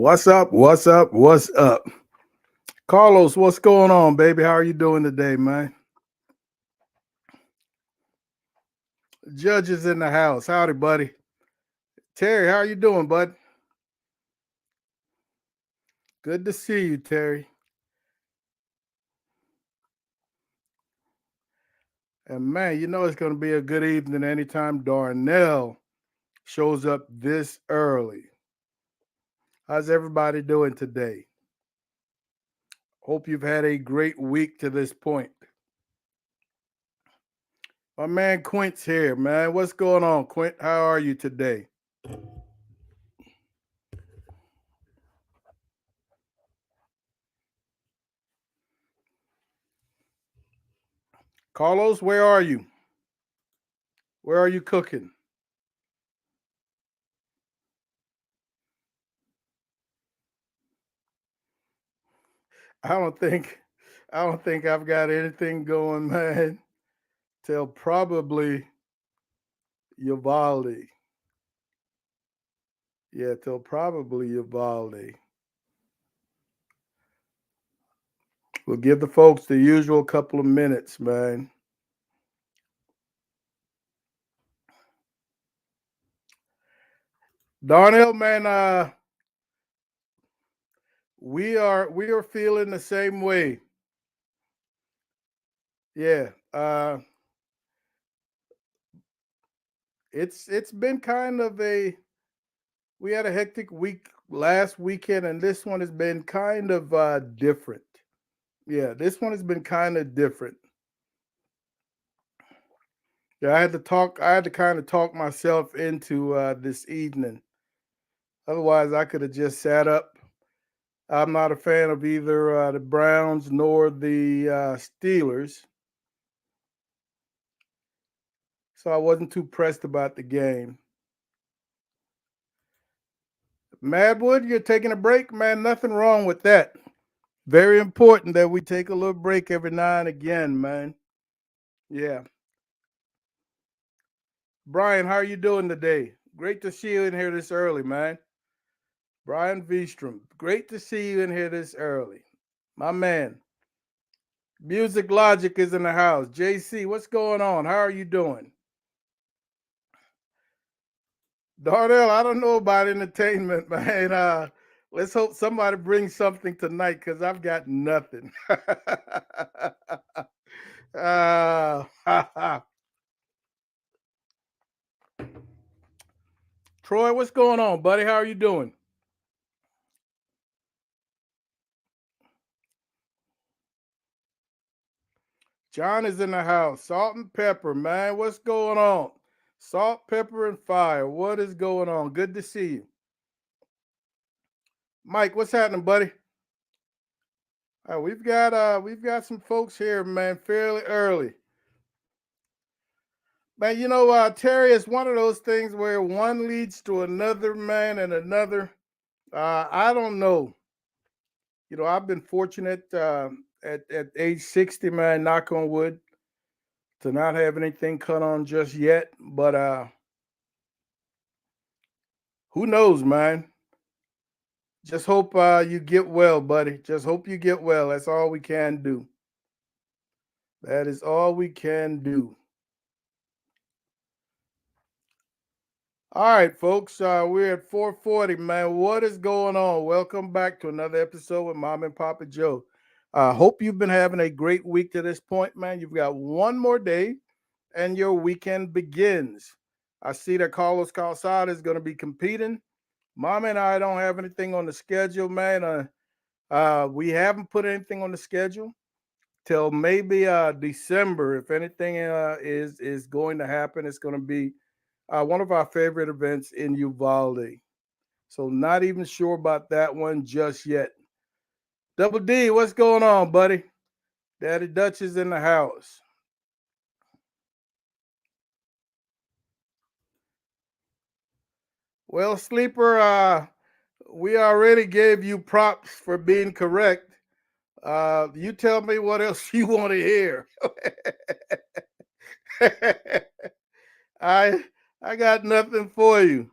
What's up? What's up? What's up? Carlos, what's going on, baby? How are you doing today, man? Judge is in the house. Howdy, buddy. Terry, how are you doing, bud? Good to see you, Terry. And man, you know it's going to be a good evening anytime Darnell shows up this early. How's everybody doing today? Hope you've had a great week to this point. My man Quint's here, man. What's going on, Quint? How are you today? Carlos, where are you? Where are you cooking? I don't think I don't think I've got anything going, man, till probably Uvalde. Yeah, till probably Uvalde. We'll give the folks the usual couple of minutes, man. Darnell, man, we are feeling the same way. Yeah. It's been kind of a we had a hectic week last weekend, and this one has been kind of different. Yeah, this one has been kind of different. Yeah, I had to kind of talk myself into this evening. Otherwise, I could have just sat up. I'm not a fan of either the Browns nor the Steelers, so I wasn't too pressed about the game. Madwood, you're taking a break, man. Nothing wrong with that. Very important that we take a little break every now and again, man. Yeah. Brian, how are you doing today? Great to see you in here this early, man. Brian Vstrom, great to see you in here this early. My man. Music Logic is in the house. JC, what's going on? How are you doing? Darnell, I don't know about entertainment, man. Let's hope somebody brings something tonight because I've got nothing. uh, Troy, what's going on, buddy? How are you doing? John is in the house. Salt and pepper, man. What's going on? Salt, pepper, and fire. What is going on? Good to see you. Mike, what's happening, buddy? We've got some folks here, man, fairly early. Man, Terry, is one of those things where one leads to another, man, and another. I don't know. I've been fortunate at age 60, man, knock on wood, to not have anything cut on just yet. But who knows, man? Just hope you get well, buddy. Just hope you get well. That's all we can do. That is all we can do. All right, folks. We're at 4:40, man. What is going on? Welcome back to another episode with Mom and Papa Joe. Hope you've been having a great week to this point, man. You've got one more day, and your weekend begins. I see that Carlos Calzada is going to be competing. Mom and I don't have anything on the schedule, man. We haven't put anything on the schedule till maybe December. If anything is going to happen, it's going to be one of our favorite events in Uvalde. So not even sure about that one just yet. Double D, what's going on, buddy? Daddy Dutch is in the house. Well, Sleeper, we already gave you props for being correct. You tell me what else you want to hear. I I got nothing for you.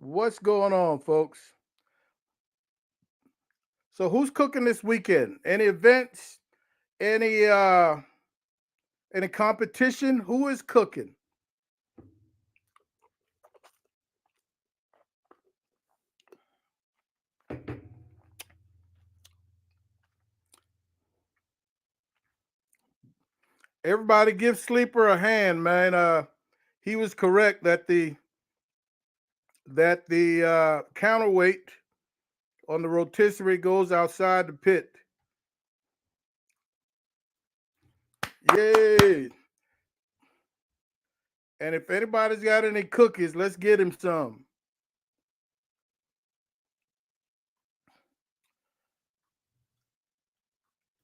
What's going on, folks? So who's cooking this weekend? Any events? Any any competition? Who is cooking? Everybody give Sleeper a hand, man. He was correct that the counterweight on the rotisserie goes outside the pit. Yay! And if anybody's got any cookies, let's get him some.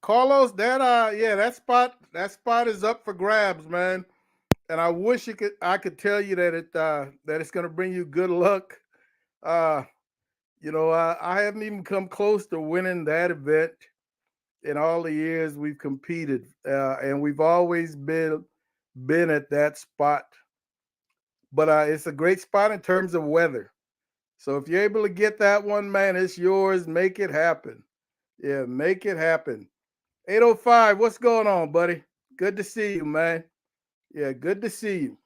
Carlos, that spot is up for grabs, man. And I wish I could tell you that it's gonna bring you good luck. Uh, I haven't even come close to winning that event in all the years we've competed, and we've always been at that spot. But it's a great spot in terms of weather. So if you're able to get that one, man, it's yours. Make it happen. Yeah, make it happen. 805, what's going on, buddy? Good to see you, man. Yeah, good to see you.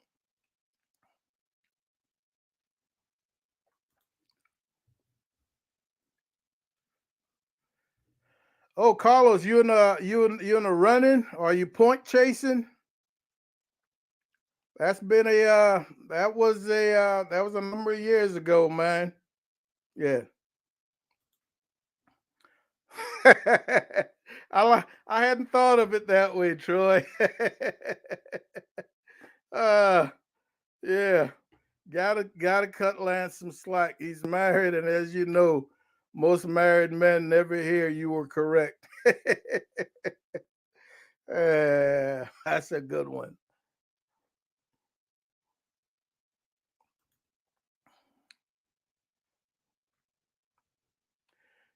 Oh, Carlos, you in the running? Are you point chasing? That's been a that was a number of years ago, man. Yeah. I hadn't thought of it that way, Troy. uh yeah. Gotta cut Lance some slack. He's married, and as you know, most married men never hear you were correct. That's a good one.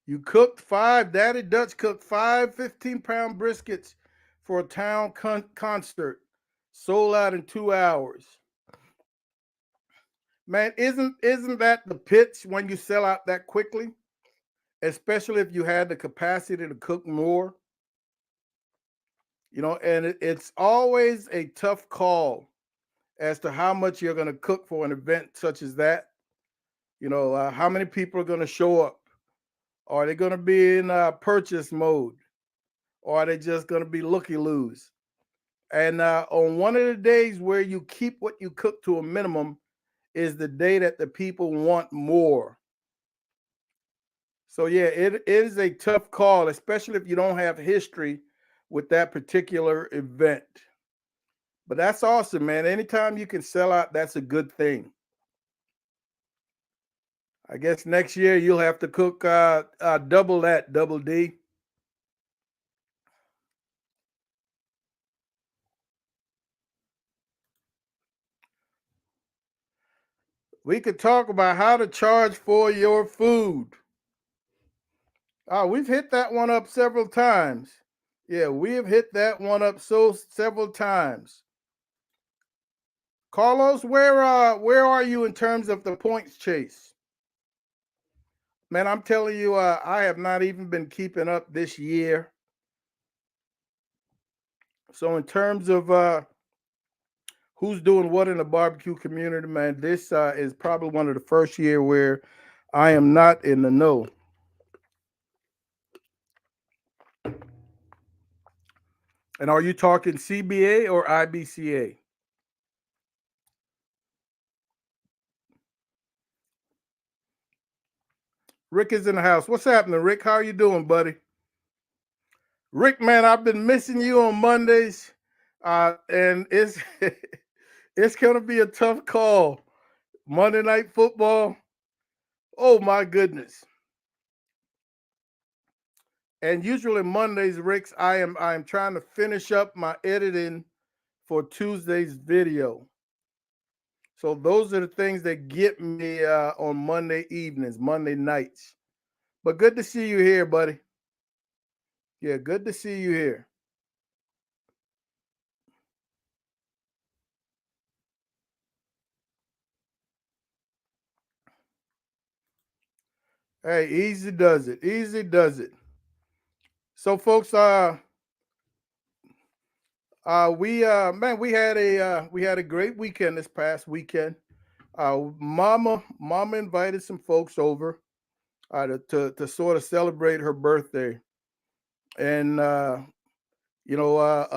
You cooked five, Daddy Dutch cooked five 15-pound briskets for a town concert. Sold out in 2 hours. Man, isn't that the pitch when you sell out that quickly? Especially if you had the capacity to cook more. And it's always a tough call as to how much you're going to cook for an event such as that. How many people are going to show up? Are they going to be in purchase mode? Or are they just going to be looky loos? And on one of the days where you keep what you cook to a minimum is the day that the people want more. So yeah, it is a tough call, especially if you don't have history with that particular event. But that's awesome, man. Anytime you can sell out, that's a good thing. I guess next year you'll have to cook double that, double D. We could talk about how to charge for your food. We've hit that one up several times. Yeah, we have hit that one up so several times. Carlos, where are you in terms of the points chase? Man, I'm telling you, I have not even been keeping up this year. So in terms of who's doing what in the barbecue community, man, this is probably one of the first year where I am not in the know. And are you talking CBA or IBCA? Rick is in the house. What's happening, Rick? How are you doing, buddy? Rick, man, I've been missing you on Mondays, and it's gonna be a tough call. Monday Night Football. Oh my goodness! And usually Mondays, Ricks, I am trying to finish up my editing for Tuesday's video. So those are the things that get me on Monday evenings, Monday nights. But good to see you here, buddy. Yeah, good to see you here. Hey, easy does it. Easy does it. So, folks, we had a great weekend this past weekend. Mama invited some folks over to sort of celebrate her birthday, and a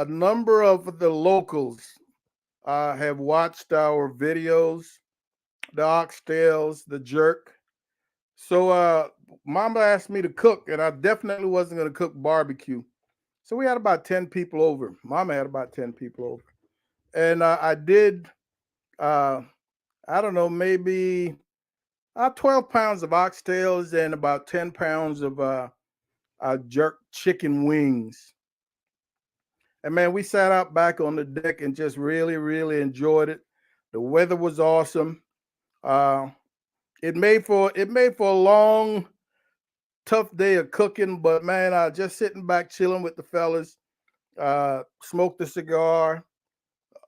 number of the locals have watched our videos, the oxtails, the jerk. So, Mama asked me to cook, and I definitely wasn't going to cook barbecue. So we had about 10 people over. Mama had about 10 people over. And I did, uh, I don't know, maybe 12 pounds of oxtails and about 10 pounds of jerk chicken wings. And man, we sat out back on the deck and just really, really enjoyed it. The weather was awesome. Uh, it made for a long, tough day of cooking, but man, just sitting back chilling with the fellas, smoked a cigar,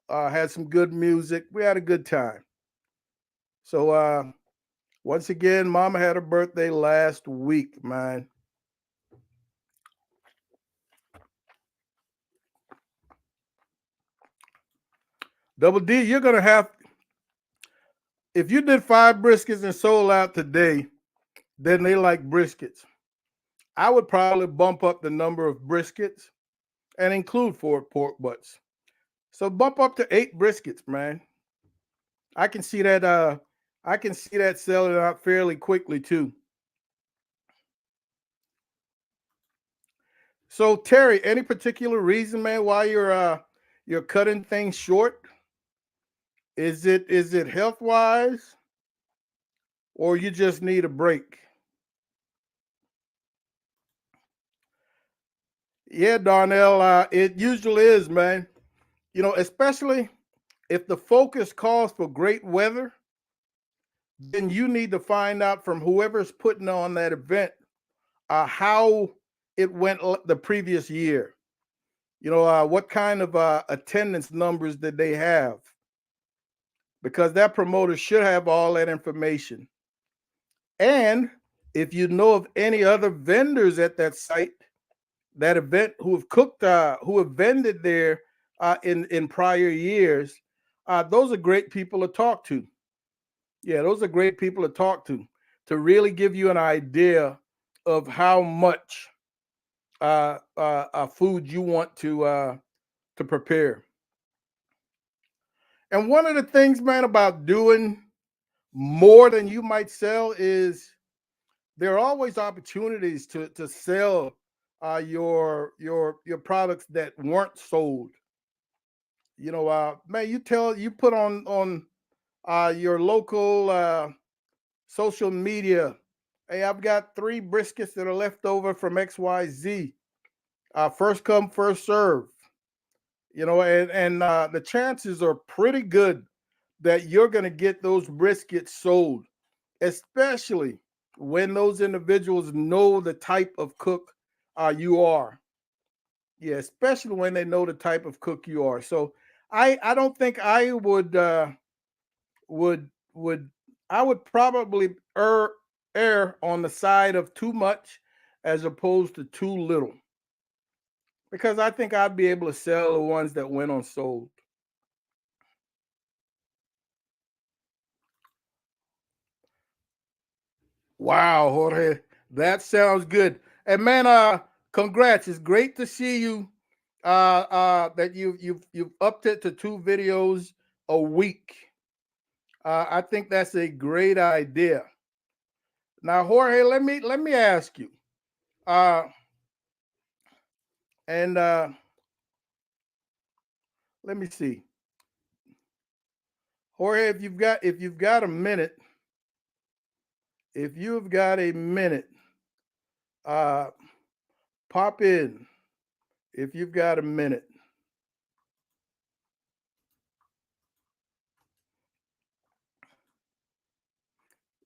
had some good music. We had a good time. So once again, Mama had her birthday last week, man. Double D, you're gonna have if you did 5 briskets and sold out today, then they like briskets. I would probably bump up the number of briskets and include 4 pork butts. So bump up to 8 briskets, man. I can see that. I can see that selling out fairly quickly too. So Terry, any particular reason, man, why you're cutting things short? Is it health wise, or you just need a break? Yeah, Darnell, it usually is, man. Especially if the focus calls for great weather, then you need to find out from whoever's putting on that event how it went the previous year. What kind of attendance numbers did they have? Because that promoter should have all that information. And if you know of any other vendors at that site, that event who have cooked, who have vended there in prior years, those are great people to talk to. Yeah, those are great people to talk to really give you an idea of how much food you want to prepare. And one of the things, man, about doing more than you might sell is there are always opportunities to sell your products that weren't sold. Man, you put on your local social media. Hey, I've got 3 briskets that are left over from XYZ. First come, first serve. And the chances are pretty good that you're going to get those briskets sold, especially when those individuals know the type of cook you are. Yeah, especially when they know the type of cook you are. So I don't think I would I would probably err on the side of too much as opposed to too little, because I think I'd be able to sell the ones that went unsold. Wow, Jorge, that sounds good. And man, congrats! It's great to see you. That you've upped it to 2 videos a week. I think that's a great idea. Now, Jorge, let me ask you. Uh, and let me see, Jorge, if you've got a minute, if you've got a minute, uh, pop in. If you've got a minute.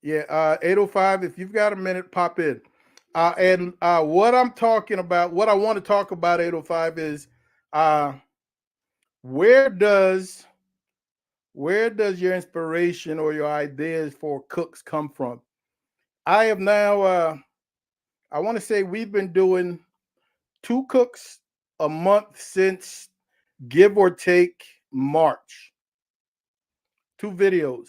Yeah, 805. If you've got a minute, pop in. And what I'm talking about, what I want to talk about, 805, is uh, where does where does your inspiration or your ideas for cooks come from? I have now. I want to say we've been doing 2 cooks a month since give or take March. 2 videos,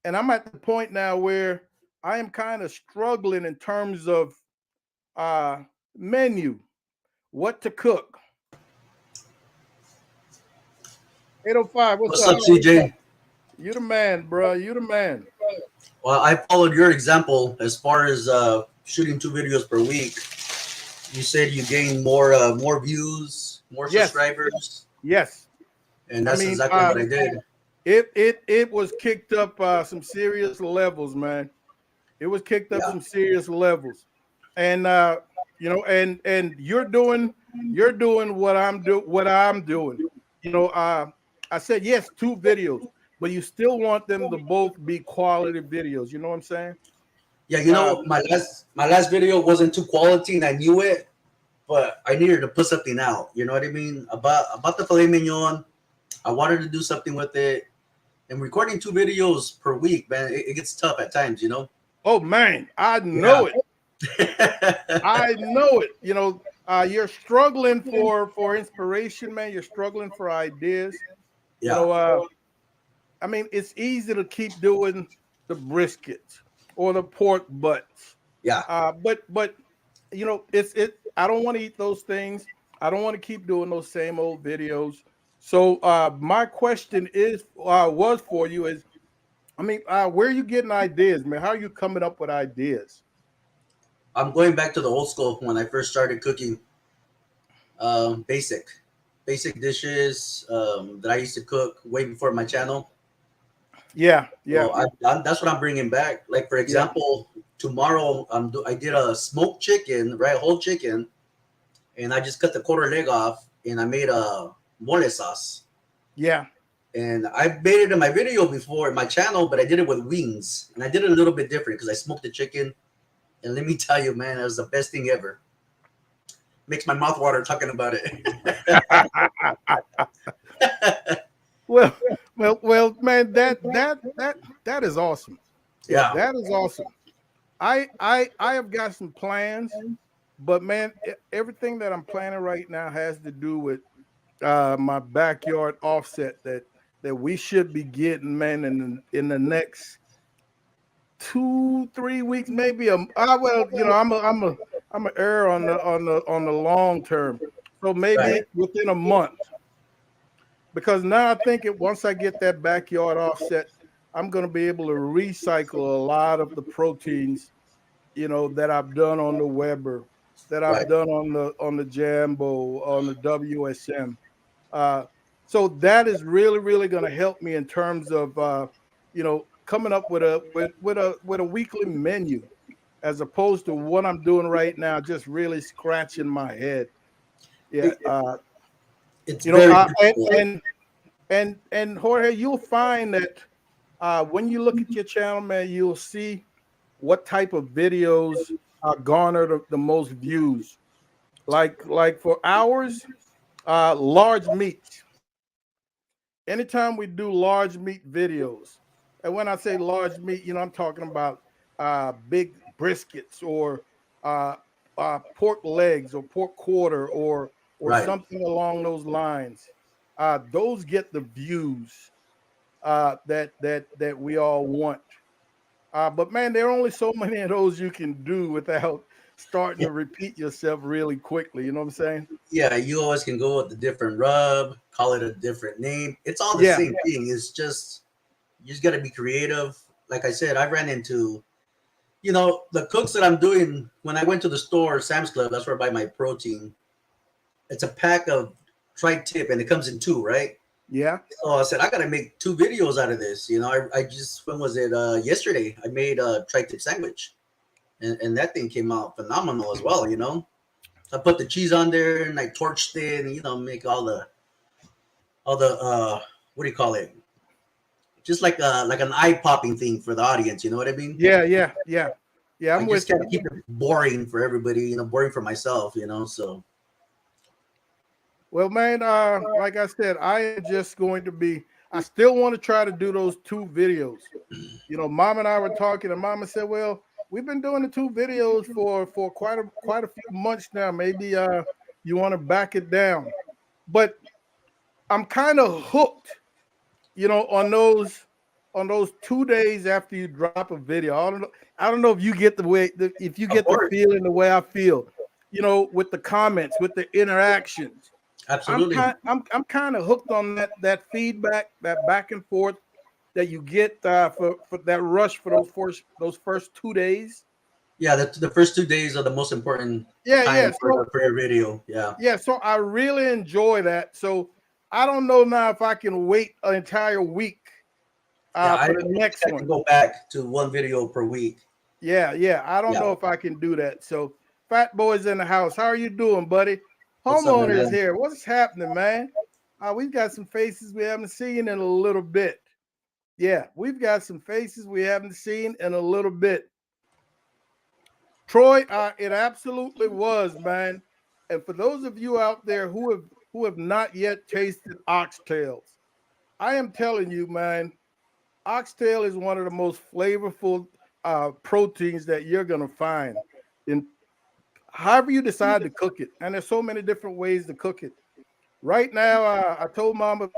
and I'm at the point now where I am kind of struggling in terms of uh menu, what to cook. 805, what's What's up? up, CJ? You the man, bro. You the man. Well, I followed your example as far as shooting 2 videos per week. You said you gained more views, more Yes, subscribers, yes. and I that's mean, exactly what I did. it was kicked up some serious levels, man. It was kicked up Yeah, some serious levels, and and you're doing what I'm doing. You know, I said yes, 2 videos, but you still want them to both be quality videos. You know what I'm saying? yeah. Uh, My last video wasn't too quality, and I knew it, but I needed to put something out. You know what I mean? About the filet mignon. I wanted to do something with it, and recording 2 videos per week, man, it gets tough at times. oh man, I Yeah. know it. I know it. You're struggling for inspiration, man. You're struggling for ideas. You Yeah. know, I mean, it's easy to keep doing the briskets or the pork butts. Yeah. But it's. I don't want to eat those things. I don't want to keep doing those same old videos. So my question was for you is, I mean, where are you getting ideas, man? How are you coming up with ideas? I'm going back to the old school when I first started cooking. Basic dishes that I used to cook way before my channel. Yeah, yeah, So that's what I'm bringing back. Like for yeah, example, tomorrow I did a smoked chicken, right, whole chicken, and I just cut the quarter leg off, and I made a mole sauce. yeah. And I made it in my video before in my channel, but I did it with wings, and I did it a little bit different because I smoked the chicken. And let me tell you, man, it was the best thing ever. Makes my mouth water talking about it. Well, well, man, that is awesome. Yeah, Yeah, that is awesome. I have got some plans, but man, everything that I'm planning right now has to do with my backyard offset that we should be getting, man, in the next 2 3 weeks, maybe. Well, I'm a err on the long term, so right. maybe within a month. Because now I think once I get that backyard offset, I'm going to be able to recycle a lot of the proteins, that I've done on the Weber, that I've Right. done on the Jambo, on the WSM. Uh, so that is really, really going to help me in terms of coming up with a weekly menu, as opposed to what I'm doing right now, just really scratching my head. Yeah, It, it's you know, very and difficult. and and Jorge, you'll find that when you look at your channel, man, you'll see what type of videos garner the most views. Like for ours, large meats. Anytime we do large meat videos, and when I say large meat, I'm talking about big briskets or uh, pork legs or pork quarter or Right. something along those lines. Those get the views that we all want. But man, there are only so many of those you can do without starting to repeat yourself really quickly. You know what I'm saying? Yeah, you always can go with a different rub, call it a different name. It's all the Yeah, same thing. It's just you just got to be creative. Like I said, I ran into the cooks that I'm doing when I went to the store, Sam's Club. That's where I buy my protein. It's a pack of tri-tip, and it comes in two, right? yeah, So I said I got to make 2 videos out of this. I just when was it? Yesterday, I made a tri-tip sandwich, and that thing came out phenomenal as well. I put the cheese on there and I torched it and make all the what do you call it? Just like an eye popping thing for the audience. You know what I mean? yeah, yeah, yeah, yeah. I I'm just with can't you. keep it boring for everybody. Boring for myself. So Well, man, like I said, I am just going to be. I still want to try to do those two videos. Mom and I were talking, and Mama said, "Well, we've been doing the two videos for quite a few months now. Maybe you want to back it down." But I'm kind of hooked, on those 2 days after you drop a video. I don't know if you get if you Of get the course, feeling the way I feel, with the comments, with the interactions. I'm absolutely. kind I'm kind of hooked on that feedback, that back and forth that you get for that rush for those first 2 days. Yeah, the first 2 days are the most important Yeah, time yeah. for So your video. Yeah, so I really enjoy that. So I don't know now if I can wait an entire week yeah. I for the don't think next I can one. go back to one video per week. Yeah, yeah. I don't Yeah. know if I can do that. So Fat Boy's in the house. How are you doing, buddy? What's up, my Homeowner is man? here. What's happening, man? We've got some faces we haven't seen in a little bit. Yeah, we've got some faces we haven't seen in a little bit. Troy, it absolutely was, man. And for those of you out there who have not yet tasted oxtails, I am telling you, man, oxtail is one of the most flavorful proteins that you're gonna find in however you decide to cook it. And there's so many different ways to cook it. Right now, I told Mama,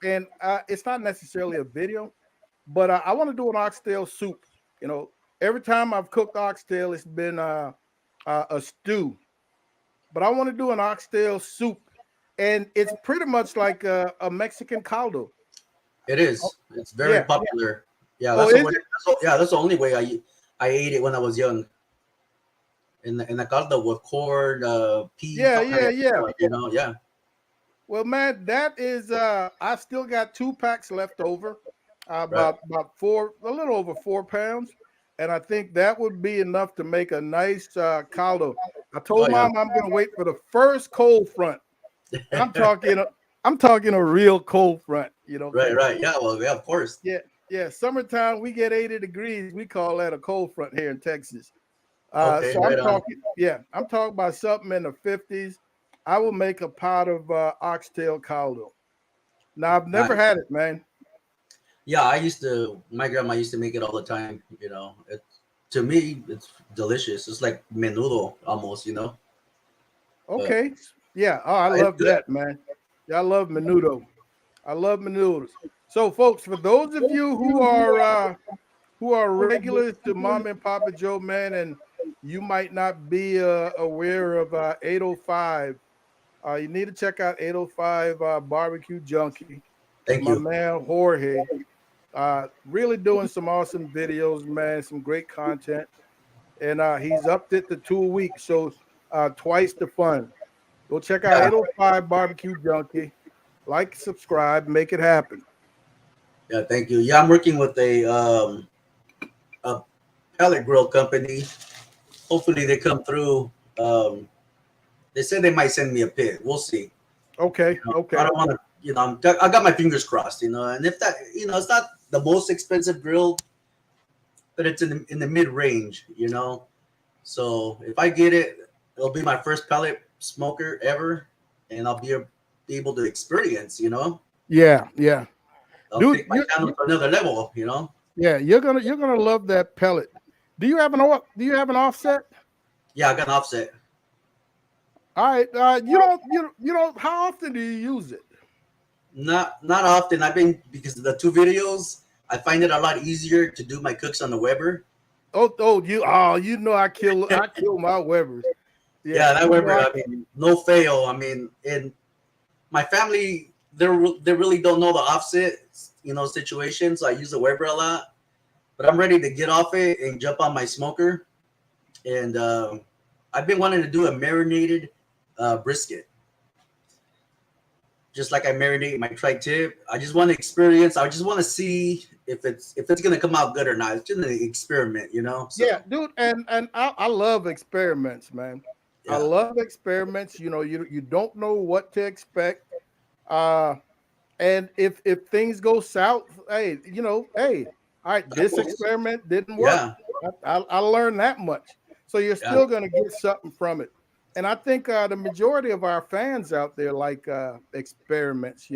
and it's not necessarily a video, but I want to do an oxtail soup. You know, every time I've cooked oxtail, it's been a stew, but I want to do an oxtail soup, and it's pretty much like a Mexican caldo. It Oh, is. It's very yeah. popular. Yeah, Oh, that's the is way. it? Yeah, that's the only way I ate it when I was young. In the caldo with corn, pea, Yeah, all kind yeah, of yeah. stuff. Yeah. Well, man, that is I still got 2 packs left over, Right. about a little over 4 pounds, and I think that would be enough to make a nice caldo. I Oh told yeah. Mom I'm gonna wait for the first cold front, and I'm talking a real cold front, Right. 'cause Right. Yeah. Well, yeah. Of course. yeah, yeah, summertime we get 80 degrees. We call that a cold front here in Texas. Okay. So Right on. I'm talking about something in the 50s. I will make a pot of oxtail caldo. Now I've never Nice. had it, man. Yeah. I used to. My grandma used to make it all the time. To me, it's delicious. It's like menudo almost. But Okay, yeah. Oh, I it's love good. that, man. Yeah, I love menudo. I love menudos. So, folks, for those of you who are regulars to Mom and Papa Joe, man, and you might not be aware of 805, you need to check out 805 Barbecue Junkie with Thank my you. man Jorge. Really doing some awesome videos, man. Some great content, and he's upped it to 2 weeks, so twice the fun. Go check out Yeah. 805 Barbecue Junkie. Like, subscribe, make it happen. Yeah. Thank you. Yeah. I'm working with a pellet grill company. Hopefully they come through. Um, they said they might send me a pit. We'll see. Okay, I okay. don't want to. I got my fingers crossed. And if that, it's not the most expensive grill, but it's in the mid range. So if I get it, it'll be my first pellet smoker ever, and I'll be able to experience. Yeah, yeah. I'll Dude, take my channel to another level. yeah, you're gonna love that pellet. Do you have an offset? Yeah, I got an offset. All right. You don't how often do you use it? Not often. I've been because of the two videos. I find it a lot easier to do my cooks on the Weber. I kill my Webers. Yeah, Yeah, that Weber. I mean, no fail. I mean, in my family, they really don't know the offset, situation. So I use the Weber a lot. But I'm ready to get off it and jump on my smoker. And I've been wanting to do a marinated brisket, just like I marinate my tri-tip. I just want to experience. I just want to see if it's gonna come out good or not. It's just an experiment. yeah, So dude, and I love experiments, man. I yeah, love experiments. You don't know what to expect. Uh and if things go south, hey, all right, this apples. experiment didn't work. Yeah, I learned that much. So you're yeah, still gonna get something from it. And I think the majority of our fans out there like experiments,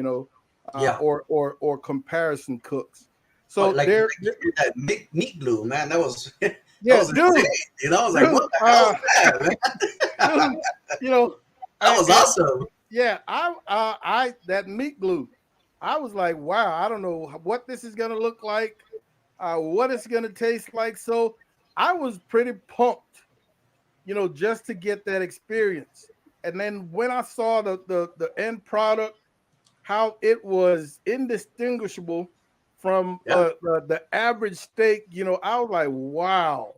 Yeah. or comparison cooks. Like, So like you did that meat glue, man. That was that yeah, was insane. You know, I was like, dude, what the hell is that, man? dude, you know, That was and awesome. yeah, I that meat glue, I was like, wow, I don't know what this is gonna look like, what it's gonna taste like. So I was pretty pumped, just to get that experience. And then when I saw the end product, how it was indistinguishable from Yeah. the average steak, I was like, wow.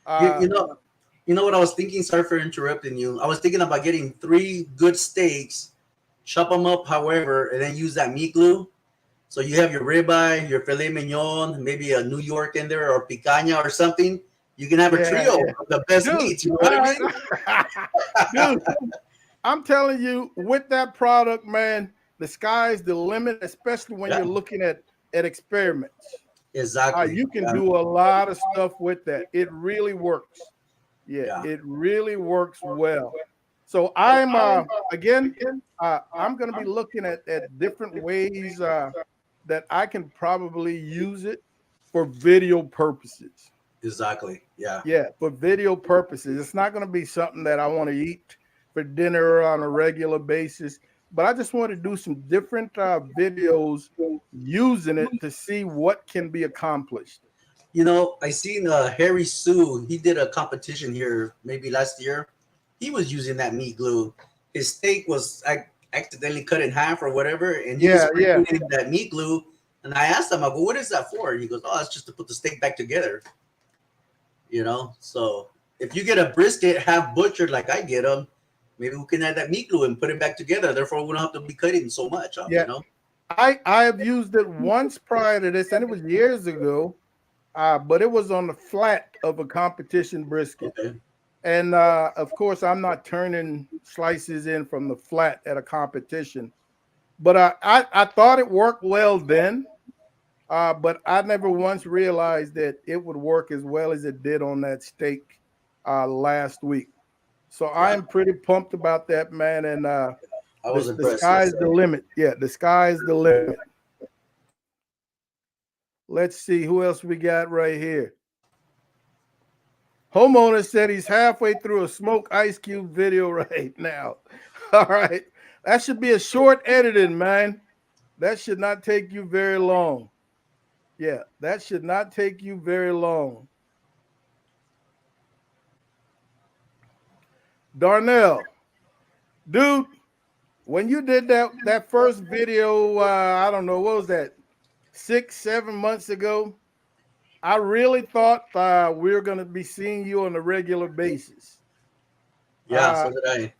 You, Uh, you know, you know what I was thinking? Sorry for interrupting you. I was thinking about getting three good steaks, chop them up, however, and then use that meat glue. So you have your ribeye, your filet mignon, maybe a New York in there or picanha or something. You can have a yeah, trio yeah, of the best dude. meats. You know All what I right, mean? dude. I'm telling you, with that product, man, the sky's the limit, especially when Yeah, you're looking at experiments. exactly. You can Yeah, do a lot of stuff with that. It really works. Yeah, yeah. it really works well. So I'm again, I'm going to be looking at different ways that I can probably use it for video purposes. Exactly. Yeah. Yeah, for video purposes. It's not going to be something that I want to eat for dinner on a regular basis, but I just want to do some different videos using it to see what can be accomplished. You know, I seen Harry Sue. He did a competition here maybe last year. He was using that meat glue. His steak was accidentally cut in half or whatever, and he was Yeah, yeah, sprinkling that meat glue. And I asked him, I go, "What is that for?" And he goes, "Oh, it's just to put the steak back together." You know, so if you get a brisket half butchered like I get them, maybe we can add that meat glue and put it back together. Therefore, we don't have to be cutting so much up. You yeah. know. I have used it once prior to this, and it was years ago. But it was on the flat of a competition brisket. Okay. And of course, I'm not turning slices in from the flat at a competition. But I thought it worked well then. But I never once realized that it would work as well as it did on that steak last week. So Yeah, I'm pretty pumped about that, man. And I was the impressed. Yes, sky's sir. the limit. Yeah, the sky's the limit. Let's see who else we got right here. Homeowner said he's halfway through a Smoke Ice Cube video right now. All right. That should be a short editing, man. That should not take you very long. Yeah, that should not take you very long. Darnell, dude, when you did that first video, I don't know, what was that, 6, 7 months ago? I really thought we were going to be seeing you on a regular basis. Yeah, Uh, so did I.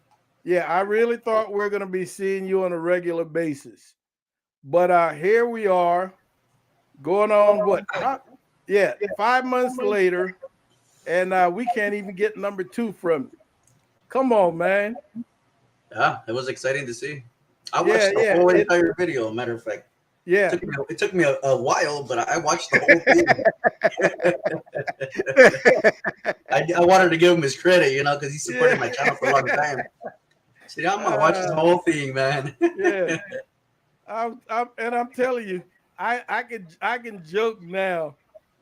yeah, I really thought we are going to be seeing you on a regular basis. But here we are going on what? Yeah, 5 months later, and we can't even get number 2 from you. Come on, man. Yeah, it was exciting to see. I Yeah, watched the yeah, whole entire video. Matter of fact, yeah. it took me a while, but I watched the whole thing. I wanted to give him his credit, you know, because he supported my channel for a long Yeah. time. So yeah, I'm gonna watch the uh, whole thing, man. yeah. I'm telling you, I can joke now,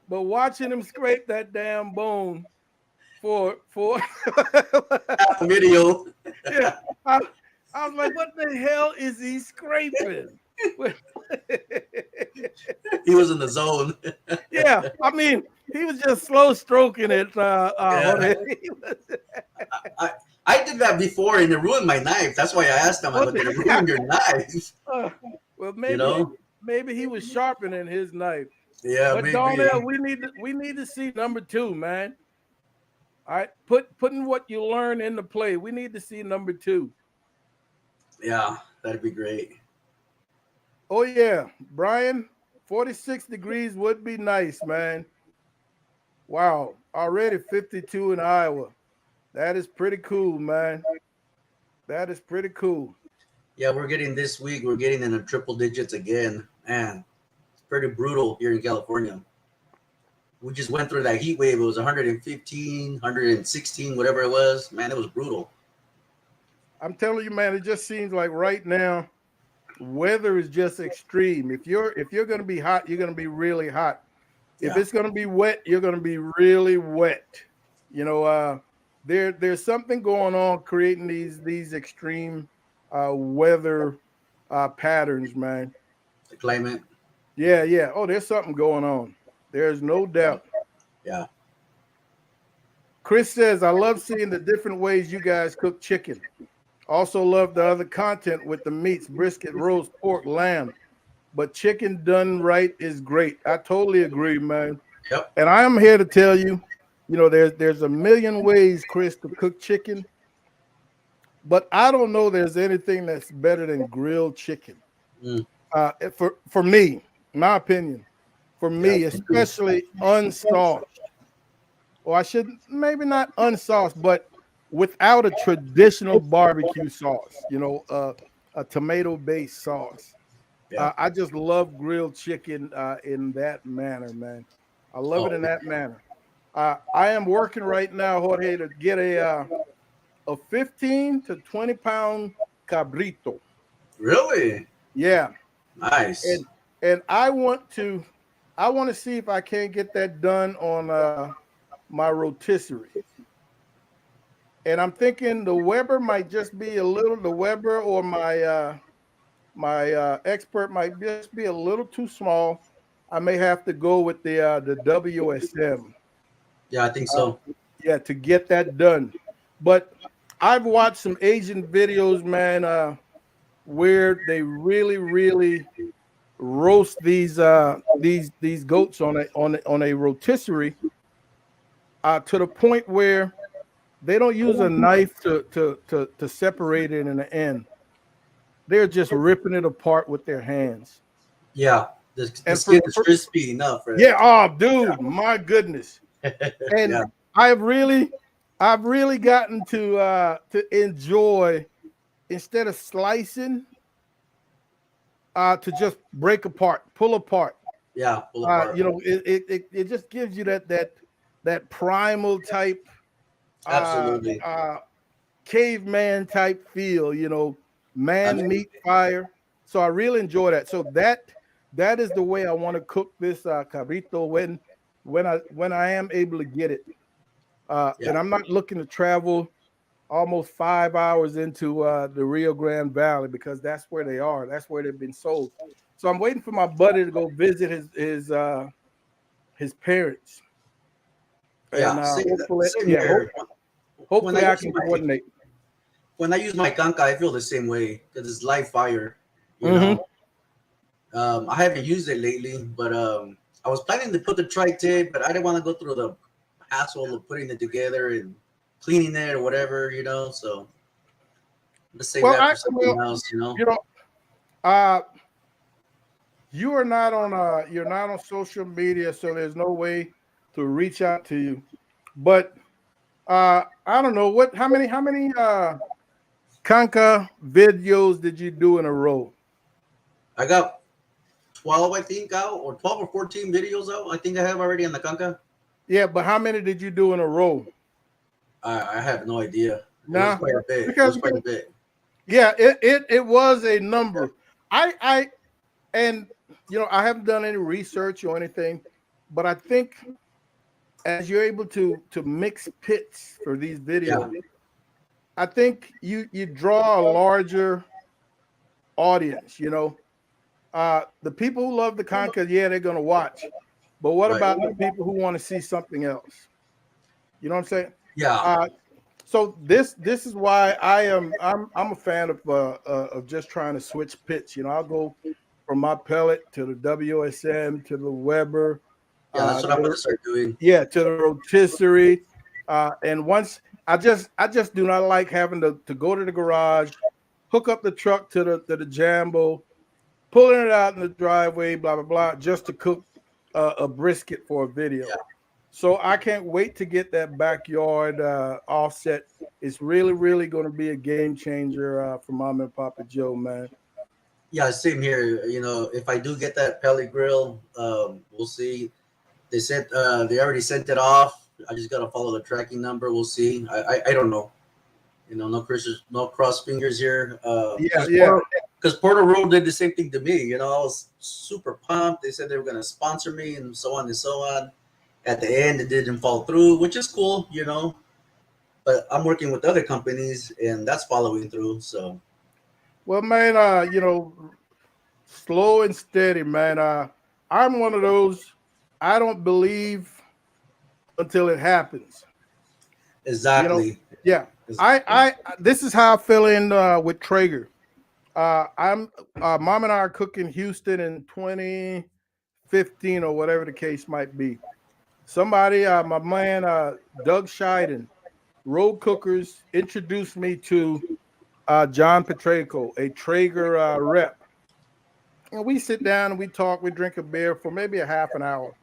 but watching him scrape that damn bone for Half the video, yeah, I, I was like, what the hell is he scraping? he was in the zone. Yeah, I mean, he was just slow stroking it. Yeah, Jorge. I, I did that before, and it ruined my knife. That's why I asked him. I go, "Did it ruin your knife?" Uh, well, You maybe know? maybe he was sharpening his knife. Yeah, But maybe. Darnell, we need to see number 2, man. All right, putting what you learn into play. We need to see number 2. Yeah, that'd be great. Oh yeah, Brian, 46 degrees would be nice, man. Wow, already 52 in Iowa. That is pretty cool, man. That is pretty cool. Yeah, we're getting this week. We're getting in the triple digits again, man. It's pretty brutal here in California. We just went through that heat wave. It was 115, 116, whatever it was. Man, it was brutal. I'm telling you, man, it just seems like right now weather is just extreme. If you're going to be hot, you're going to be really hot. If Yeah. it's going to be wet, you're going to be really wet. You know, there's something going on creating these extreme weather patterns, man. The climate. Yeah, yeah. Oh, there's something going on. There's no doubt. Yeah. Chris says, I love seeing the different ways you guys cook chicken. Also love the other content with the meats, brisket, roast, pork, lamb. But chicken done right is great. I totally agree, man. Yep. And I am here to tell you, there's a million ways, Chris, to cook chicken, but I don't know there's anything that's better than grilled chicken. Mm. For me, my opinion, for Yeah. me, especially unsauced, or I should maybe not unsauced, but without a traditional barbecue sauce, a tomato-based sauce. Yeah. I just love grilled chicken in that manner, man. I love it Oh, in that manner. I am working right now, Jorge, to get a 15 to 20 pound cabrito. really? Yeah, Nice. and I want to see if I can't get that done on my rotisserie. And I'm thinking the Weber might just be a little the Weber or my expert might just be a little too small. I may have to go with the WSM. Yeah, I think Uh, so. yeah, to get that done. But I've watched some Asian videos, man, where they really, really roast these goats on a rotisserie to the point where they don't use a knife to separate it in the end. They're just ripping it apart with their hands. Yeah. The And skin is crispy enough for yeah, it. oh, dude, my goodness. And Yeah. I've really, I've really gotten to enjoy instead of slicing, to just break apart, pull apart. Yeah. Pull apart. It just gives you that primal type, uh, Absolutely. uh, caveman type feel. I Man, mean, meat, fire. So I really enjoy that. So that is the way I want to cook this cabrito when I am able to get it. yeah. And I'm not looking to travel almost 5 hours into the Rio Grande Valley because that's where they are. That's where they've been sold. So I'm waiting for my buddy to go visit his parents, and Yeah. Same, hopefully, same yeah, here. When I hopefully I use can my coordinate. when I use my kanka, I feel the same way because it's live fire. You Hmm. know, I haven't used it lately, but I was planning to put the tri-tip, but I didn't want to go through the hassle of putting it together and cleaning it or whatever. So let's save Well, that for something else. you know, uh, you're not on social media, so there's no way to reach out to you. But I don't know how many Kanka videos did you do in a row? I got 12, I think, out, or 12 or 14 videos out. I think I have already on the kanka. Yeah, but how many did you do in a row? I have no idea. It was Nah, quite a bit. It because was quite a bit. yeah, it was a number. I and I haven't done any research or anything, but I think as you're able to mix pits for these Yeah, videos, I think you draw a larger audience. The people who love the content, yeah, they're gonna watch. But what right. about the people who want to see something else? You know what I'm saying? Yeah, Uh, so this is why I'm a fan of just trying to switch pits. I'll go from my pellet to the WSM to the Weber, yeah. That's what I'm to gonna the start doing. yeah, to the rotisserie. And once I just do not like having to go to the garage, hook up the truck to the Jambo, pulling it out in the driveway, blah blah blah, just to cook a brisket for a video. Yeah, So I can't wait to get that backyard offset. It's really, really going to be a game changer for Mom and Papa Joe, man. yeah. Same here. If I do get that pellet grill, we'll see. They said they already sent it off. I just gotta follow the tracking number. We'll see. I don't know. No cross fingers here. Yeah, Just yeah. because Porter Road did the same thing to me. You know, I was super pumped. They said they were going to sponsor me and so on and so on. At the end, it didn't fall through, which is cool, you know. But I'm working with other companies, and that's following through. So Well, man, slow and steady, man. I'm one of those. I don't believe until it happens. You know, exactly, yeah. exactly. This is how I feel in with Traeger. I'm Mom and I are cooking Houston in 2015 or whatever the case might be. Somebody, my man Doug Scheiden, Road Cookers, introduced me to John Petraco, a Traeger rep. And we sit down and we talk, we drink a beer for maybe a half an hour.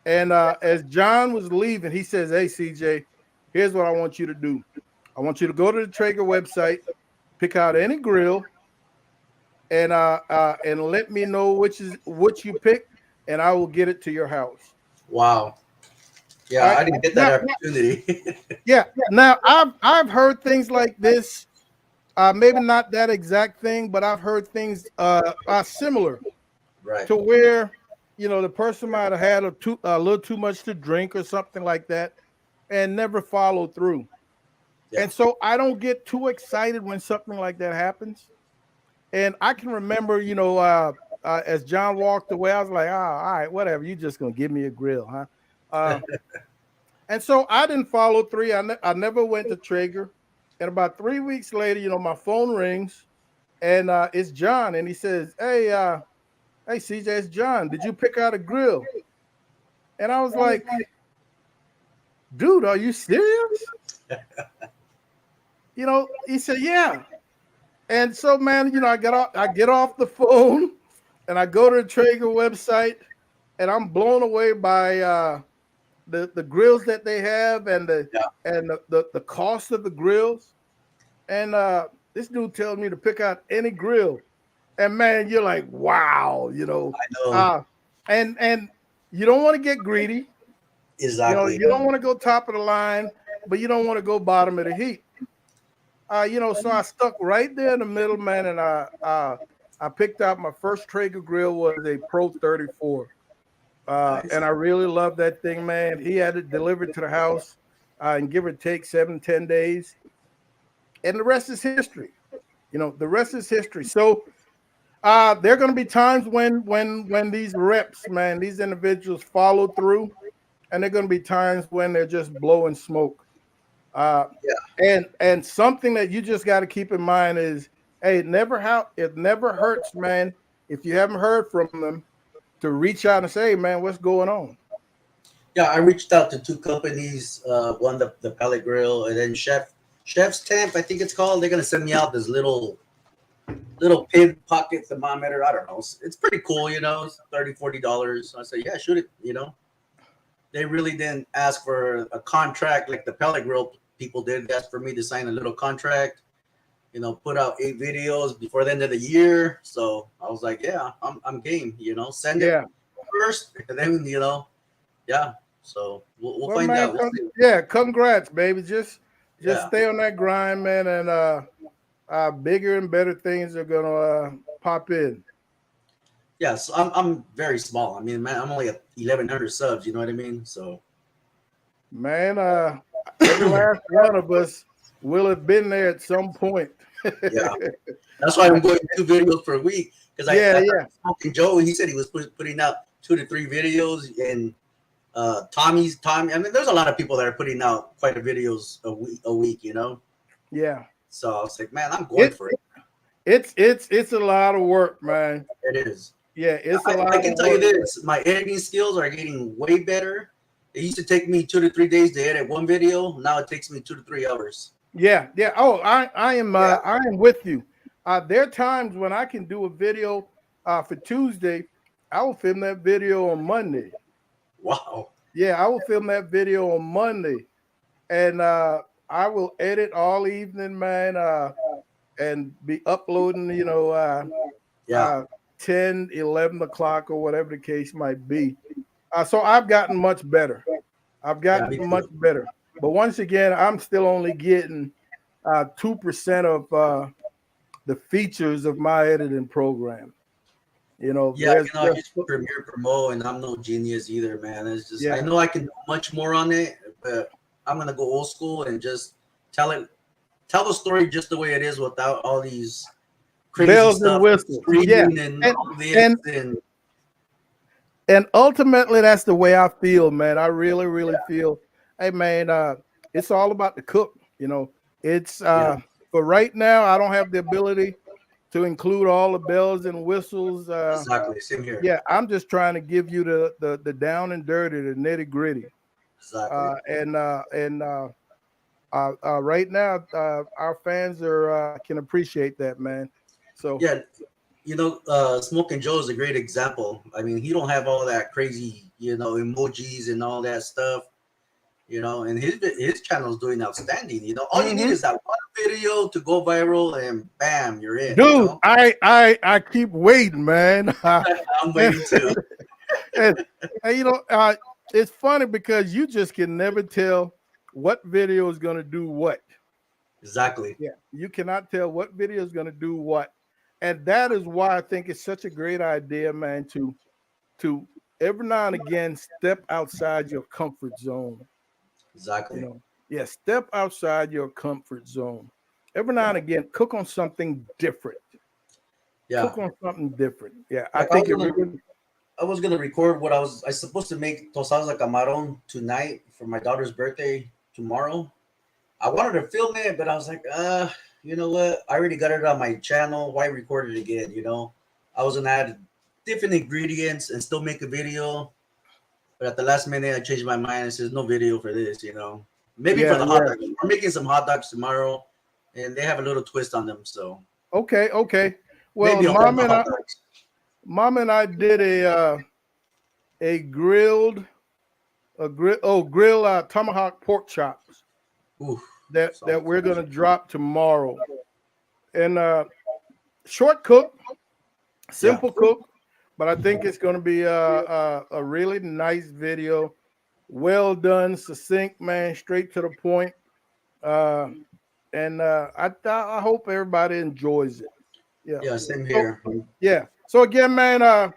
And as John was leaving, he says, "Hey, CJ, here's what I want you to do. I want you to go to the Traeger website, pick out any grill, and let me know which you pick, and I will get it to your house." Wow. All Yeah, right. I didn't get that Now, opportunity. yeah. Now I've heard things like this. Maybe not that exact thing, but I've heard things similar Right. to where the person might have had a little too much to drink or something like that, and never followed through. Yeah. And so I don't get too excited when something like that happens. And I can remember, as John walked away, I was like, all right, whatever. You just gonna give me a grill, huh? Uh, and so I didn't follow through. I never went to Traeger. And about 3 weeks later, my phone rings, and it's John, and he says, "Hey, CJ, it's John. Did you pick out a grill?" And I was like, "Dude, are you serious?" He said, "Yeah." And so, man, I get off the phone and I go to the Traeger website, and I'm blown away by the grills that they have, and the Yeah. and the cost of the grills. And this dude tells me to pick out any grill, and man, you're like, wow, I know uh, and you don't want to get greedy. exactly. You don't want to go top of the line, but you don't want to go bottom of the heap. So I stuck right there in the middle, man, and I picked out my first Traeger grill was a Pro 34. Nice. And I really love that thing, man. He had it delivered to the house and give or take 7-10 days. And the rest is history. The rest is history. So there are going to be times when these reps, man, these individuals follow through, and there are going to be times when they're just blowing smoke. Uh, Yeah. and something that you just got to keep in mind is, hey, it never hurts, man, if you haven't heard from them, to reach out and say, "Hey, man, what's going on?" Yeah, I reached out to two companies. One the pellet grill, and then Chef's Temp, I think it's called. They're gonna send me out this little pin pocket thermometer. I don't know. It's pretty cool, you know. It's $30-$40. I said, yeah, shoot it. You know, they really didn't ask for a contract like the pellet grill people did. They asked for me to sign a little contract. You know, put out 8 videos before the end of the year. So I was like, yeah, I'm game. You know, send it Yeah. first, and then yeah. So we'll Well, find man, out. We'll see. yeah, congrats, baby. Just Yeah. stay on that grind, man, and bigger and better things are gonna pop in. Yes, I'm very small. I mean, man, I'm only at 1,100 subs. You know what I mean? So Man, every last one of us will have been there at some point. yeah, that's why I'm going 2 videos per week because Yeah, I yeah, talked to Smoking Joe. He said he was putting out 2 to 3 videos, and Tommy. I mean, there's a lot of people that are putting out quite a videos a week. You know, yeah. so I was like, man, I'm going It for it. it's a lot of work, man. It is. Yeah, it's a I lot can of tell you work. this: my editing skills are getting way better. It used to take me 2 to 3 days to edit one video. Now it takes me 2 to 3 hours. Yeah, yeah. Oh, Yeah. I am with you. There are times when I can do a video for Tuesday. I will film that video on Monday. Wow. Yeah, I will film that video on Monday, and I will edit all evening, man, and be uploading, Yeah. uh, 10, 11 o'clock or whatever the case might be. So I've gotten much better. I've Yeah. gotten Me much too. better. But once again, I'm still only getting 2% the features of my editing program. You know, Yeah, there's I use Premiere Promo, and I'm no genius either, man. It's just I yeah, know I can do much more on it, but I'm gonna go old school and just tell it, tell the story just the way it is without all these crazy bells and stuff, whistles. Yeah, screaming and and all this, and and and ultimately that's the way I feel, man. I really, really feel, hey man, it's all about the cook, you know. It's yeah, for right now, I don't have the ability to include all the bells and whistles. exactly, same here, Yeah, I'm just trying to give you the down and dirty, the nitty gritty. exactly. Right now, our fans are can appreciate that, man. So Yeah, Smoking Joe is a great example. I mean, he don't have all that crazy, emojis and all that stuff. And his channel is doing outstanding. All you need mhm. is that one video to go viral, and bam, you're in. Dude, I keep waiting, man. I'm and, waiting to and, and, it's funny because you just can never tell what video is going to do what. exactly. Yeah, you cannot tell what video is going to do what, and that is why I think it's such a great idea, man. To every now and again step outside your comfort zone. You Exactly. know, yeah, step outside your comfort zone. Every now Yeah. and again, cook on something different. Yeah. Cook on something different. Yeah, I Like I think was it gonna really. I was gonna record what I supposed to make tostadas de camarón tonight for my daughter's birthday tomorrow. I wanted to film it, but I was like, you know what? I already got it on my channel. Why record it again? I was gonna add different ingredients and still make a video, but at the last minute I changed my mind and says no video for this. Maybe for Yeah, the hot yeah. dogs. We're making some hot dogs tomorrow, and they have a little twist on them, so Okay, okay. Well, maybe I'll film the hot dogs. mom and I did a grilled grill tomahawk pork chops Ooh, that sounds we're gonna good. drop tomorrow. And short cook, Yeah, simple cook, but I think it's gonna be a really nice video. Well done, succinct, man, straight to the point. Uh, and I hope everybody enjoys it. Yeah. yeah, same So here. yeah. So again, man, I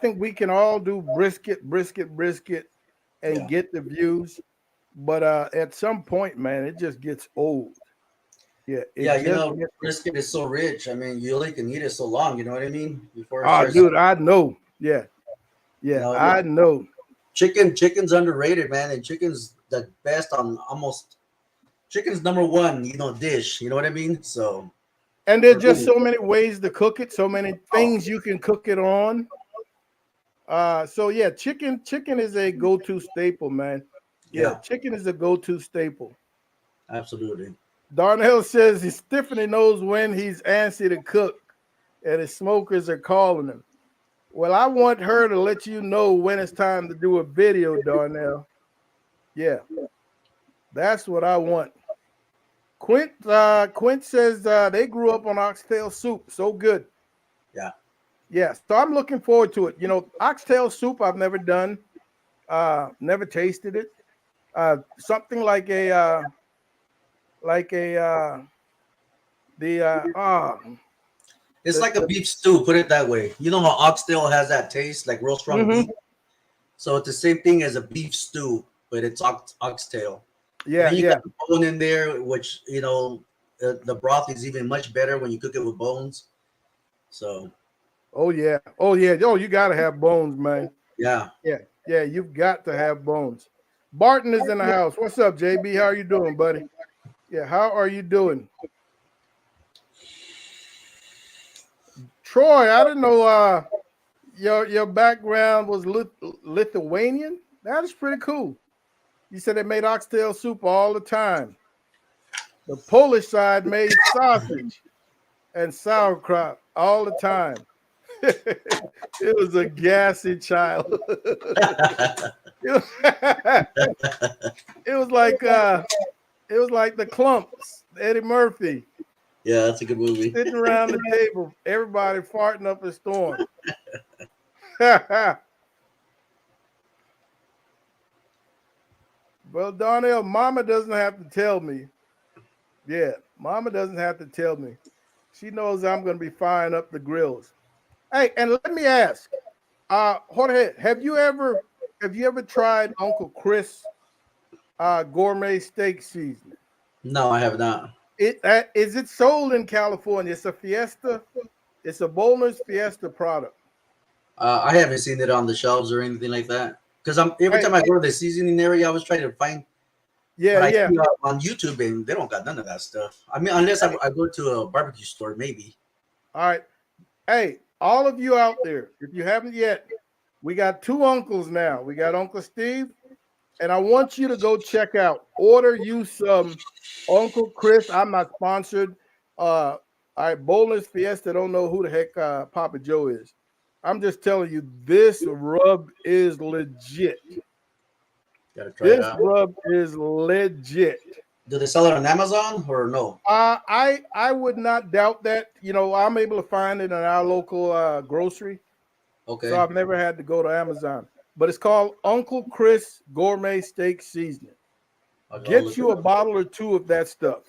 think we can all do brisket, and Yeah. get the views, but at some point, man, it just gets old. Yeah, Yeah, it just gets. brisket is so rich. I mean, you only can eat it so long. You know what I mean? Before it Ah, starts, dude, I know. Yeah, you yeah, know, I know. chicken's underrated, man, and chicken's the best on almost chicken's number one. Dish. You know what I mean? So And there's for just food, so many ways to cook it, so many oh things you can cook it on. So yeah, chicken is a go-to staple, man. Yeah, yeah, chicken is a go-to staple. absolutely. Darnell says Tiffany knows when he's antsy to cook, and his smokers are calling him. Well, I want her to let you know when it's time to do a video, Darnell. Yeah, that's what I want. Quint says they grew up on oxtail soup. So good. Yeah, Yeah, so I'm looking forward to it. Oxtail soup I've never done, never tasted it. Something like a the it's like a the beef stew. Put it that way. You know how oxtail has that taste, like real strong beef. mm-hmm. So it's the same thing as a beef stew, but it's oxtail. And Yeah, then you got yeah. the bone in there, which the broth is even much better when you cook it with bones. So Oh yeah. Oh yeah. Oh, you gotta have bones, man. yeah, Yeah, yeah, you've got to have bones. Barton is in the house. What's up, JB? How are you doing, buddy? Yeah, how are you doing? Troy, I didn't know your background was Lithuanian. That is pretty cool. You said they made oxtail soup all the time. The Polish side made sausage and sauerkraut all the time. It was a gassy child. it was like the clumps, Eddie Murphy yeah, that's a good movie. sitting around the table, everybody farting up a storm. Well, Darnell, Mama doesn't have to tell me. Yeah. Mama doesn't have to tell me. She knows I'm going to be firing up the grills. Hey, and let me ask, Jorge, have you ever tried Uncle Chris gourmet steak seasoning? No, I have not. Is it sold in California? It's a Fiesta. It's a Bowler's Fiesta product. I haven't seen it on the shelves or anything like that. Because I'm every Hey, time I go to the seasoning area, I was trying to find yeah, what I yeah. see on YouTube, and they don't got none of that stuff. I mean, unless Hey, I go to a barbecue store, maybe. all right. Hey, all of you out there, if you haven't yet, we got two uncles now. We got Uncle Steve, and I want you to go check out. Order you some Uncle Chris. I'm not sponsored. All right, Bowler's Fiesta. Don't know who the heck Papa Joe is. I'm just telling you, this rub is legit. Gotta try it This out. rub is legit. Do they sell it on Amazon or no? I would not doubt that. I'm able to find it in our local grocery, so Okay, I've never had to go to Amazon. But it's called Uncle Chris Gourmet Steak Seasoning. I'll Get look it you a up. bottle or two of that stuff.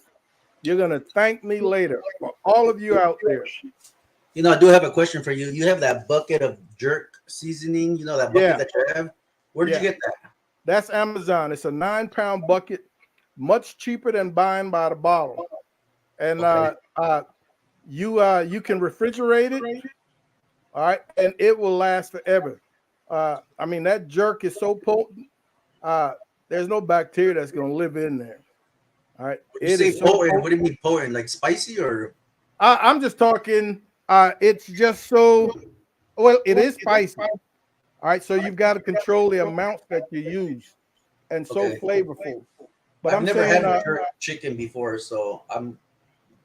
You're gonna thank me later. For all of you out there, You know, I do have a question for you. You have that bucket of jerk seasoning. You know that bucket yeah, that you have. Where did you yeah, get that? that's Amazon. It's a 9 pound bucket, much cheaper than buying by the bottle. And Okay, you can refrigerate it, all right, and it will last forever. I mean, that jerk is so potent. Uh, there's no bacteria that's going to live in there. All right, when you it say is so potent, what potent. do you mean potent? Like spicy or I'm just talking. It's just so well. It is spicy. All right, so you've got to control the amounts that you use, and so okay? flavorful. But I've I'm never saying, had a jerk chicken before, so I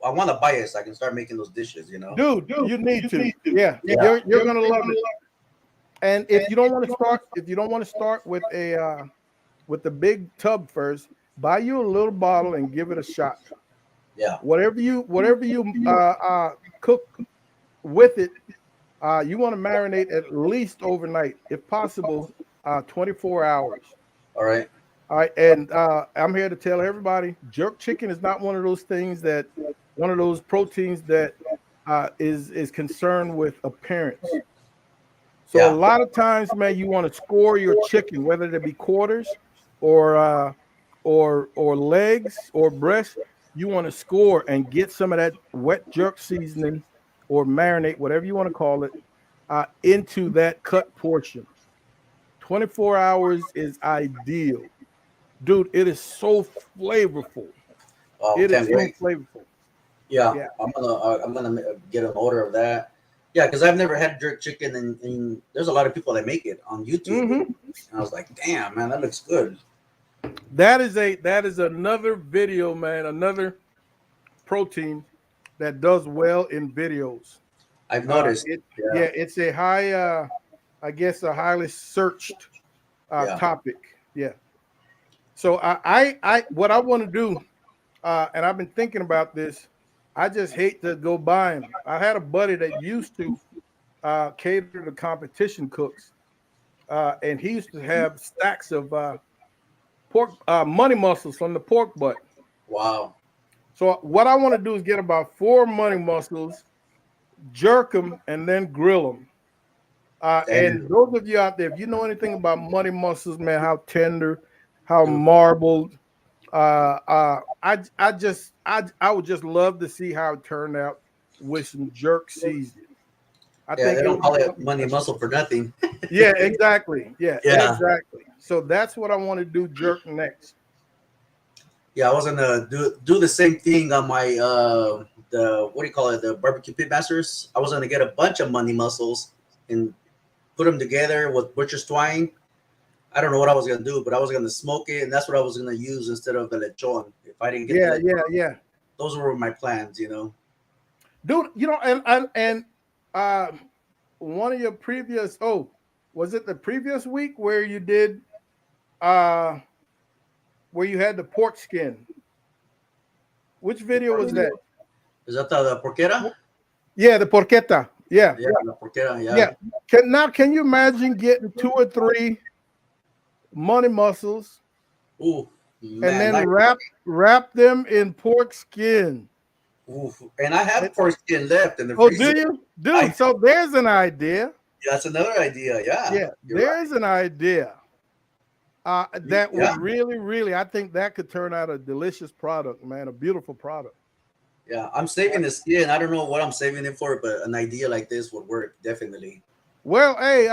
want to buy it so I can start making those dishes. You know? dude, you need to. Yeah, Yeah. you're gonna love it. And if you don't want to start with the big tub first, buy you a little bottle and give it a shot. Yeah. Whatever you cook with it, you want to marinate at least overnight, if possible, 24 hours. All right. All right, and I'm here to tell everybody, jerk chicken is not one of those proteins that is concerned with appearance. So a Yeah. lot of times, man, you want to score your chicken, whether it be quarters or or legs or breast. You want to score and get some of that wet jerk seasoning or marinate, whatever you want to call it, into that cut portion. 24 hours is ideal, dude. It is so flavorful. Oh, It is can't so wait. flavorful. Yeah, Yeah. I'm gonna get an order of that. Yeah, because I've never had jerk chicken, and there's a lot of people that make it on YouTube, hmm and I was like, damn, man, that looks good. that is another video, man. Another protein that does well in videos. I've noticed. It Yeah, Yeah, it's a high, I guess, a highly searched yeah, topic. Yeah. So what I want to do, and I've been thinking about this. I just hate to go buy them. I had a buddy that used to cater to competition cooks, and he used to have stacks of pork money muscles from the pork butt. wow, So what I want to do is get about 4 money muscles, jerk them, and then grill them. And damn, those of you out there, if you know anything about money muscles, man, how tender, how dude. marbled, I would just love to see how it turned out with some jerk seasoning. I Yeah, think they it don't would be call it something money special. muscle for nothing. Yeah, exactly. Yeah, Yeah, exactly. So that's what I want to do jerk next. yeah, I was gonna do the same thing on my the what do you call it, the barbecue pit masters. I was gonna get a bunch of money muscles and put them together with butcher's twine. I don't know what I was gonna do, but I was gonna smoke it, and that's what I was gonna use instead of the lechon. If I didn't get the Yeah, lechon, yeah, yeah. those were my plans, you know. Dude, and uh one of your previous was it the previous week where you did uh where you had the pork skin? Which video was that? Is that the porquera? Yeah, the porchetta. Yeah, Yeah, the porquera. Yeah. yeah. Can you imagine getting 2 or 3 money muscles Ooh, and man, then like wrap them in pork skin? Oof. And I It- have pork skin left in the oh, do freezer. you, dude? I So there's an idea. That's another idea. Yeah, Yeah, you're right. there's an idea. That would Yeah, really, really, I think that could turn out a delicious product, man, a beautiful product. yeah. I'm saving the skin. I don't know what I'm saving it for, but an idea like this would work definitely. Well, hey,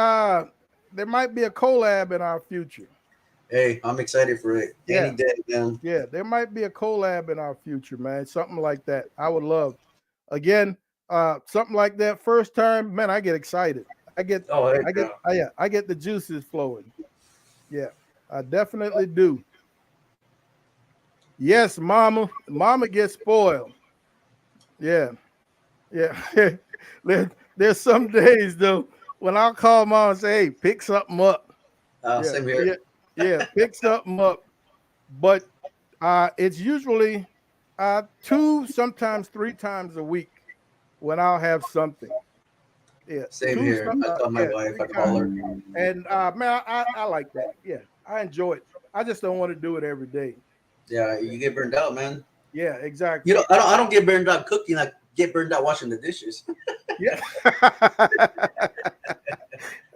there might be a collab in our future. Hey, I'm excited for it. Any Yeah, day, man. yeah, there might be a collab in our future, man. Something like that. I would love. Again, something like that. First time, man, I get excited. Oh, heck yeah. Yeah, I get the juices flowing. Yeah, I definitely do. Yes, mama gets spoiled. Yeah, yeah. There's some days though when I'll call mom and say, "Hey, pick something up." Yeah, Same here. yeah, yeah. Pick something up. But it's usually two, sometimes three times a week when I'll have something. Yeah, Same here. I tell my yeah, wife, three I call times. her. And man, I like that. Yeah, I enjoy it. I just don't want to do it every day. Yeah, you get burned out, man. Yeah, You exactly. know, I don't get burned out cooking. I get burned out washing the dishes. Yeah.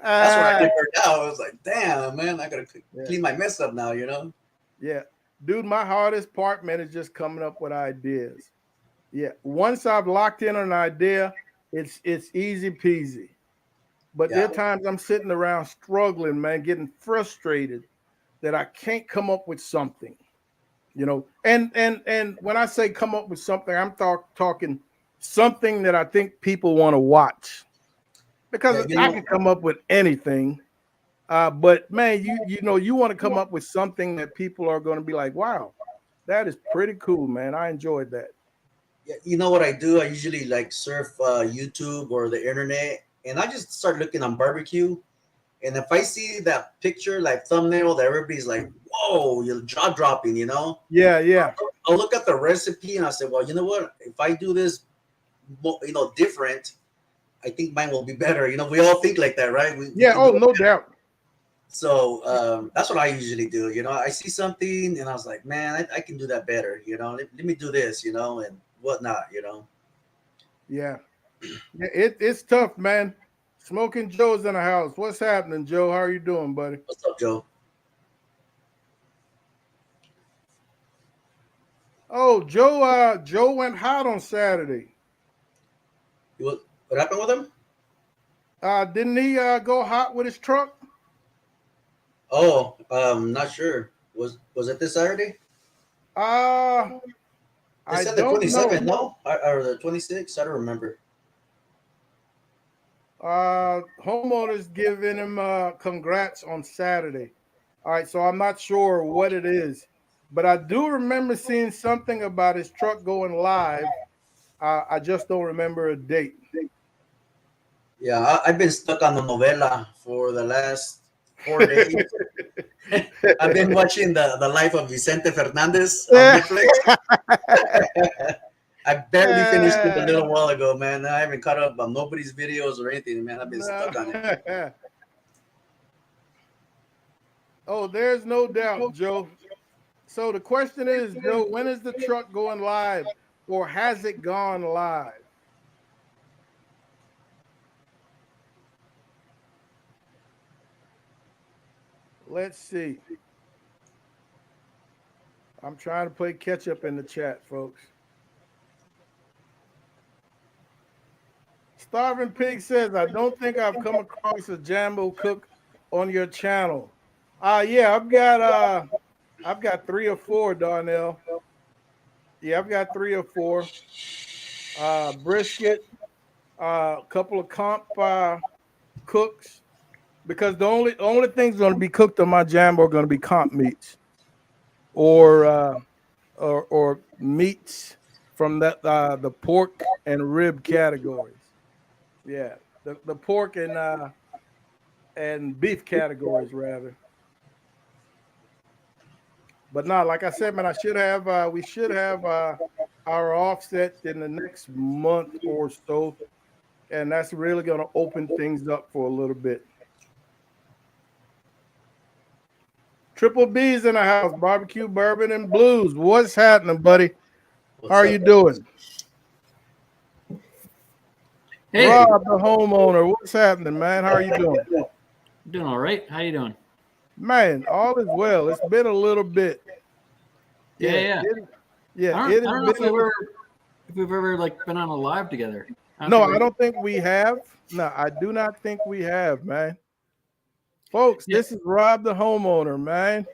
That's when I uh, get burned out. I was like, damn, man, I gotta yeah, clean my mess up now. You know? yeah. Dude, my hardest part, man, is just coming up with ideas. Yeah. Once I've locked in an idea, it's easy peasy. But there are Yeah, times I'm sitting around struggling, man, getting frustrated that I can't come up with something, you know. And when I say come up with something, I'm talking something that I think people want to watch. yeah. Because You I know, can come up with anything, but man, you know, you want to come up with something that people are going to be like, wow, that is pretty cool, man. I enjoyed that. yeah, you know what I do? I usually like surf YouTube or the internet, and I just start looking on barbecue. And if I see that picture, like thumbnail, that everybody's like, "Whoa, you're jaw dropping," you know. Yeah, yeah, I'll look at the recipe and I say, "Well, you know what? If I do this, different, I think mine will be better." You know, we all think like that, right? We yeah. can do Oh, it. no doubt. So that's what I usually do. You know, I see something and I was like, "Man, I can do that better." You know, let me do this. You know, and whatnot. You know, Yeah, yeah. It's tough, man. Smoking Joe's in the house. What's happening, Joe? How are you doing, buddy? what's up, Joe? Oh, Joe. Joe went hot on Saturday. What happened with him? Didn't he go hot with his truck? Oh, not sure. Was it this Saturday? Uh, They I said the don't know. 27th, no, or the 26th. I don't remember. Homeowners giving him congrats on Saturday. All right, so I'm not sure what it is, but I do remember seeing something about his truck going live. I just don't remember a date. Yeah, I've been stuck on the novela for the last 4 days. I've been watching the life of Vicente Fernandez on Netflix. I barely finished it a Uh, little while ago, man. I haven't caught up on nobody's videos or anything, man. I've been no. stuck on it. Oh, there's no doubt, Joe. So the question is, Joe, when is the truck going live, or has it gone live? Let's see. I'm trying to play catch up in the chat, folks. Starving Pig says, I don't think I've come across a Jambo cook on your channel. Yeah, I've got three or four, Darnell. Yeah, I've got three or four. Brisket, a couple of comp cooks, because the only things going to be cooked on my Jambo are going to be comp meats or or meats from the pork and rib categories. Yeah, the pork and beef categories rather. But not like I said, man. We should have our offset in the next month or so, and that's really going to open things up for a little bit. Triple B's in the house, barbecue, bourbon, and blues. What's happening, buddy? How What's are up? you doing? Rob, Hey, the homeowner. What's happening, man? How are you doing? I'm doing all right. How you doing? Man, all is well. It's been a little bit. Yeah, Yeah, yeah. it I has don't know been a little. if we've ever like been on a live together. I don't No, think I we. don't think we have. No, I do not think we have, man. Folks, Yeah. this is Rob the homeowner, man.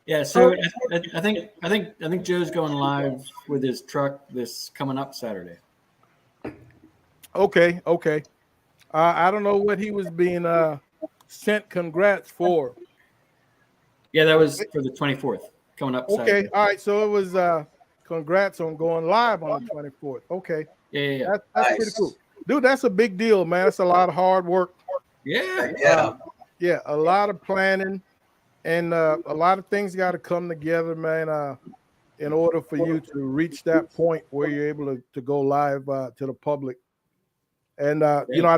Yeah. So So I think Joe's going live with his truck this coming up Saturday. okay, okay. I don't know what he was being sent congrats for. Yeah, that was for the 24th coming up Okay, Saturday. all right. So it was congrats on going live on the 24th. Okay. Yeah. That's pretty cool. Nice. Dude, that's a big deal, man. That's a lot of hard work. Yeah. Heck Uh yeah. yeah, a lot of planning and a lot of things got to come together, man, in order for you to reach that point where you're able to go live to the public. And Yeah. I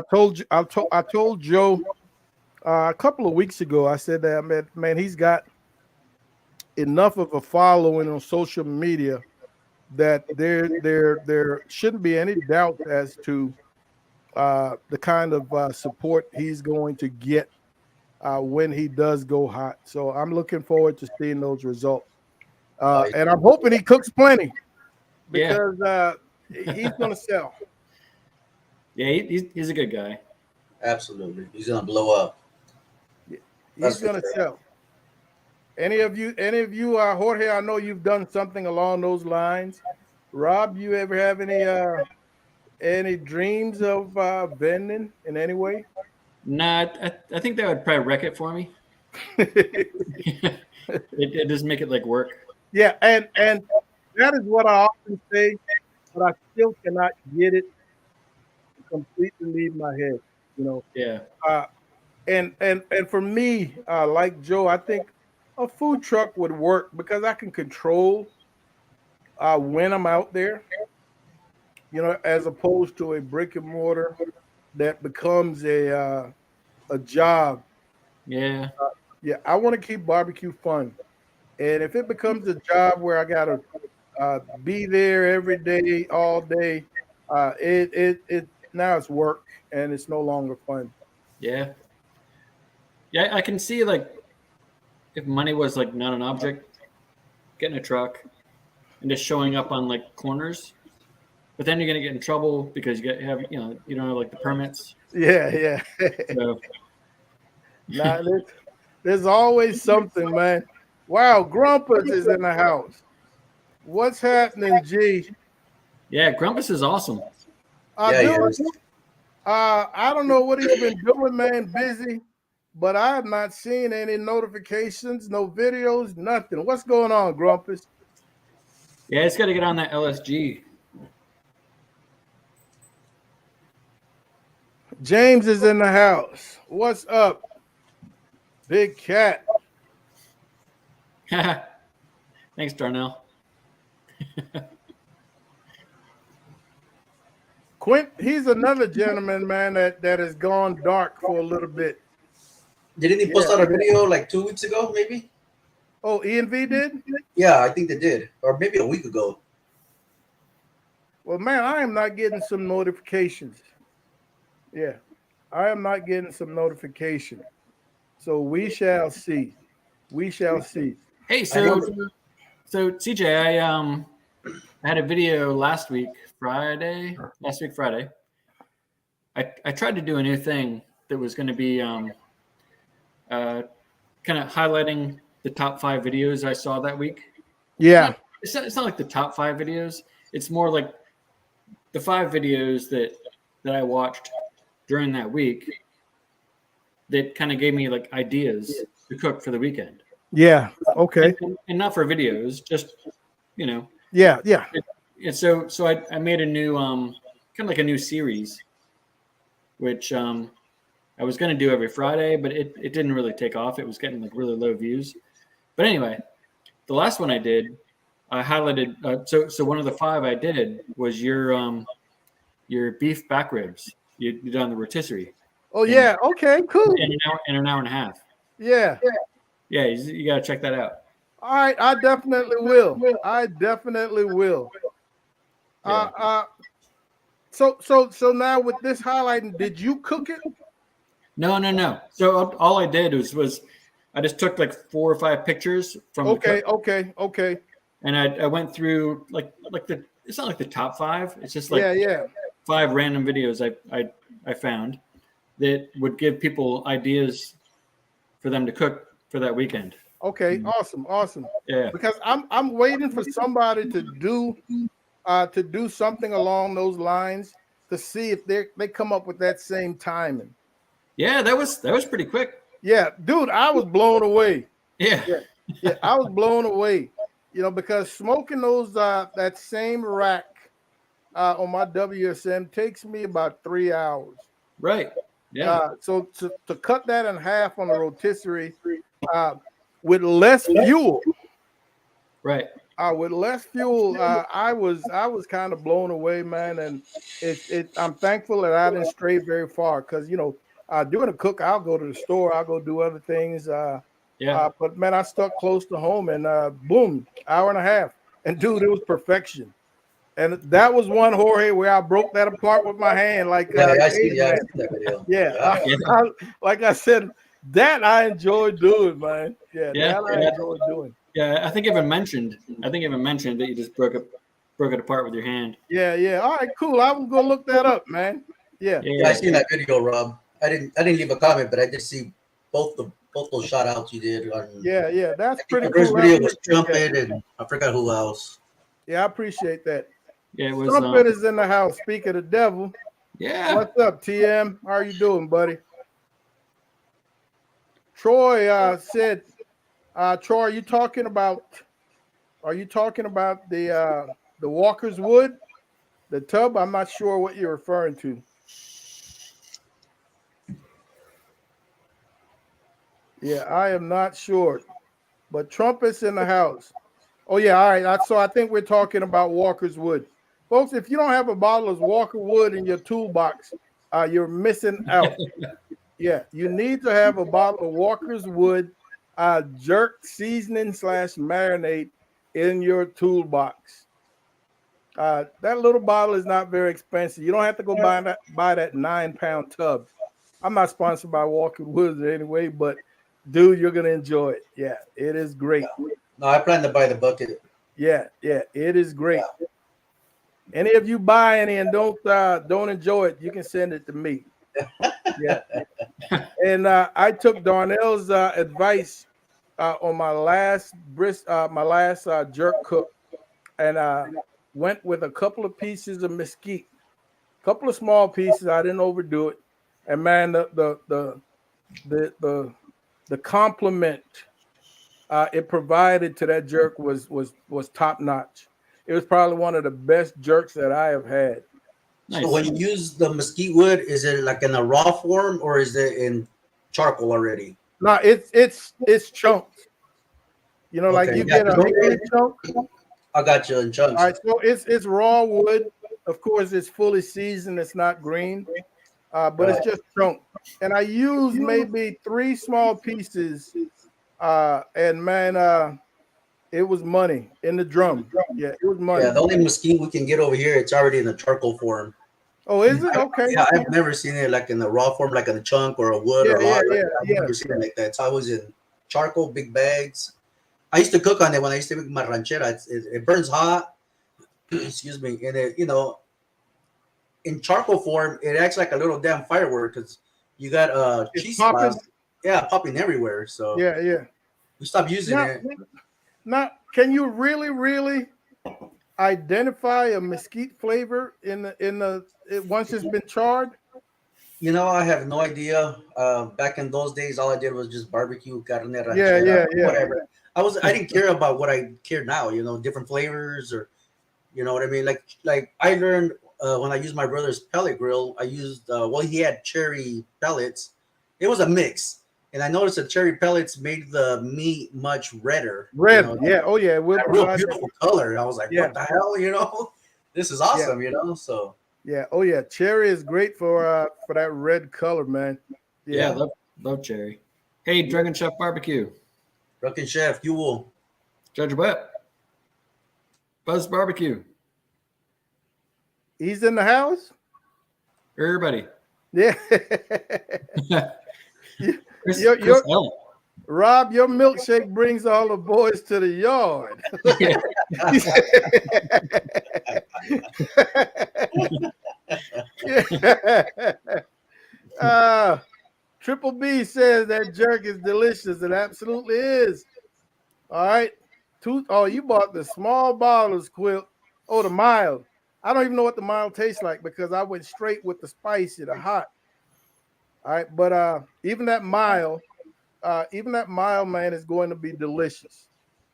told Joe a couple of weeks ago. I said that man, he's got enough of a following on social media that there shouldn't be any doubt as to the kind of support he's going to get when he does go hot. So I'm looking forward to seeing those results. Nice. And I'm hoping he cooks plenty Yeah. because he's going to sell. Yeah. He's a good guy. Absolutely. He's gonna blow up. That's He's for going to sure. sell. Any of you, Jorge, I know you've done something along those lines. Rob, you ever have any dreams of vending in any way? Nah, I think that would probably wreck it for me. It doesn't make it like work. Yeah, and that is what I often say, but I still cannot get it to completely leave my head. You know, Yeah. uh, and for me, like Joe, I think a food truck would work because I can control when I'm out there. You know, as opposed to a brick and mortar that becomes a job. Yeah. Yeah, I want to keep barbecue fun, and if it becomes a job where I gotta be there every day, all day, it now it's work and it's no longer fun. Yeah. Yeah. I can see like if money was like not an object, getting a truck and just showing up on like corners. But then you're gonna get in trouble because you don't have like the permits. Yeah, yeah. So Now there's always something, man. Wow, Grumpus is in the house. What's happening, G? yeah, Grumpus is awesome. Yeah, he Dude, is. I don't know what he's been doing, man. Busy, but I have not seen any notifications, no videos, nothing. What's going on, Grumpus? Yeah, it's got to get on that LSG. James is in the house. What's up, Big Cat? Thanks, Darnell. Quint, he's another gentleman, man, that has gone dark for a little bit. Didn't he Yeah. post out a video like 2 weeks ago, maybe? Oh, ENV did? Yeah, I think they did. Or maybe a week ago. Well, man, I am not getting some notifications. Yeah, I am not getting some notification. So we shall see. We shall see. Hey, I so wonder. so CJ, I had a video last week Friday. I tried to do a new thing that was going to be kind of highlighting the top 5 videos I saw that week. Yeah. It's not like the top 5 videos. It's more like the 5 videos that I watched during that week that kind of gave me like ideas to cook for the weekend. Yeah. Okay. And not for videos, just you know. Yeah. Yeah. And so I made a new kind of like a new series, which I was going to do every Friday, but it didn't really take off. It was getting like really low views. But anyway, the last one I did, I highlighted. So one of the 5 I did was your beef back ribs. You did on the rotisserie. Oh yeah. Okay. Cool. In an hour and a half. Yeah. Yeah, you got to check that out. All right. I definitely will. I definitely will. Uh, so now with this highlighting, did you cook it? No. So all I did was I just took like 4 or 5 pictures from the Okay, clip, okay. and I went through like the it's not like the top 5. It's just like Yeah. 5 random videos I found that would give people ideas for them to cook for that weekend. Okay, awesome. Yeah. Because I'm waiting for somebody to do something along those lines to see if they come up with that same timing. Yeah, that was pretty quick. Yeah, dude, I was blown away. Yeah. Yeah, I was blown away. Because smoking those that same rack on my WSM takes me about 3 hours. Right. Yeah. So to cut that in half on the rotisserie uh, with less fuel. Right. With less fuel, I was kind of blown away, man, and I'm thankful that I didn't stray very far because doing a cook, I'll go to the store, I'll go do other things, Yeah. but man, I stuck close to home, and boom, hour and a half, and dude, it was perfection, and that was one Jorge where I broke that apart with my hand, like I seen caveman. that video. Yeah, like I said, that I enjoy doing, man. Yeah, Yeah. that I enjoy doing. Yeah. I think even mentioned that you just broke it apart with your hand. Yeah. All right, cool. I was gonna look that up, man. Yeah. Yeah, I seen that video, Rob. I didn't leave a comment, but I did see both those shout outs you did on. Yeah. That's I think pretty the first cool. video was Trumpet, and I forgot who else. Yeah, I appreciate that. Yeah, it was. Trumpet is in the house. Speak of the devil. Yeah. What's up, TM? How are you doing, buddy? Troy said, Troy, are you talking about the Walker's Wood, the tub? I'm not sure what you're referring to. Yeah, I am not sure. But Trumpet's in the house. Oh, yeah, all right. So I think we're talking about Walker's Wood. Folks, if you don't have a bottle of Walker Wood in your toolbox, you're missing out. Yeah, you need to have a bottle of Walker's Wood jerk seasoning / marinade in your toolbox. That little bottle is not very expensive. You don't have to go buy that 9-pound tub. I'm not sponsored by Walker Woods anyway, but dude, you're gonna enjoy it. Yeah, it is great. No, I plan to buy the bucket. Yeah, it is great. Any of you buy any and don't enjoy it, you can send it to me. Yeah. And I took Darnell's advice on my last jerk cook, and went with a couple of pieces of mesquite, a couple of small pieces. I didn't overdo it, and man, the compliment it provided to that jerk was top notch. It was probably one of the best jerks that I have had. Nice. So when you use the mesquite wood, is it like in a raw form or is it in charcoal already? No, it's chunks. Like you get a chunk. I got you in chunks. All right, so it's raw wood. Of course, it's fully seasoned. It's not green, but it's just chunk. And I used maybe 3 small pieces, and man, it was money in the drum. Yeah, it was money. Yeah, the only mesquite we can get over here, it's already in the charcoal form. Oh, is it? Okay. Yeah, I've never seen it like in the raw form, like in a chunk or a wood or log. I've never seen it like that. It's always in charcoal, big bags. I used to cook on it when I used to make my ranchera. It burns hot. Excuse me. And it, in charcoal form, it acts like a little damn firework because you got cheese popping. Popping everywhere. So yeah. We stopped using it. Now, can you really identify a mesquite flavor once it's been charred? I have no idea. Back in those days, all I did was just barbecue, carne ranchera, Yeah. whatever. I didn't care about what I care now. Different flavors, or what I mean. Like I learned when I used my brother's pellet grill. I used he had cherry pellets. It was a mix. And I noticed that cherry pellets made the meat much redder. Red, yeah. Oh, yeah. Real beautiful color. I was like, what the hell? This is awesome, So yeah. Oh, yeah. Cherry is great for that red color, man. Yeah, love cherry. Hey, Dragon Chef Barbecue. Drunken Chef, you will. Judge Webb. Buzz Barbecue. He's in the house. Everybody. Yeah. Chris your Ellen. Rob, your milkshake brings all the boys to the yard. Triple B says that jerk is delicious. It absolutely is. All right. Oh, you bought the small bottles, Quip. Oh, the mild. I don't even know what the mild tastes like because I went straight with the spicy, the hot. All right, but even that mild, man, is going to be delicious.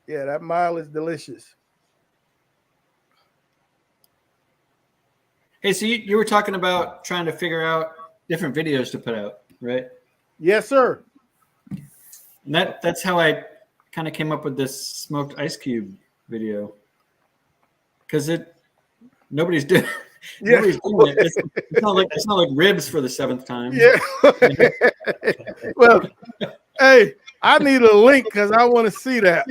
Yeah, that mild is delicious. Hey, so you were talking about trying to figure out different videos to put out, right? Yes, sir. And that's how I kind of came up with this smoked ice cube video, because nobody's doing Yeah. nobody's doing it. It's not like ribs for the 7th time. Yeah. Well, hey, I need a link because I want to see that.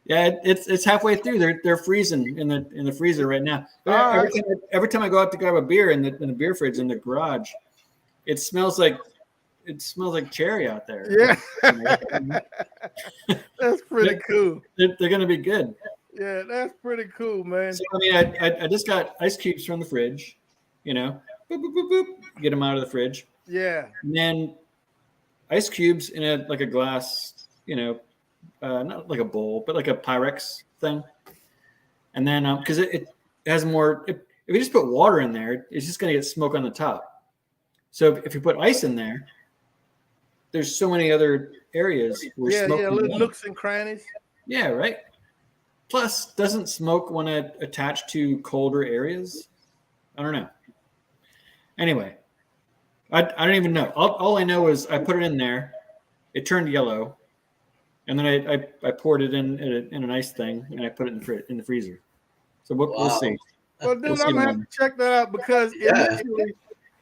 Yeah, it's halfway through. They're freezing in the freezer right now. But every time I go out to grab a beer in the beer fridge in the garage, it smells like cherry out there. Yeah. That's pretty cool. They're gonna be good. Yeah, that's pretty cool, man. So, I mean, I just got ice cubes from the fridge, boop, boop, boop, boop, get them out of the fridge. Yeah. And then ice cubes in a glass, not like a bowl, but like a Pyrex thing. And then because it has more. If you just put water in there, it's just gonna get smoke on the top. So if you put ice in there, there's so many other areas where smoke. Little nooks and crannies. Yeah, right. Plus, doesn't smoke want to attach to colder areas? I don't know. Anyway, I don't even know. All I know is I put it in there. It turned yellow, and then I poured it in an ice thing, and I put it in the freezer. So we'll see. Well, dude, I'm gonna have to check that out because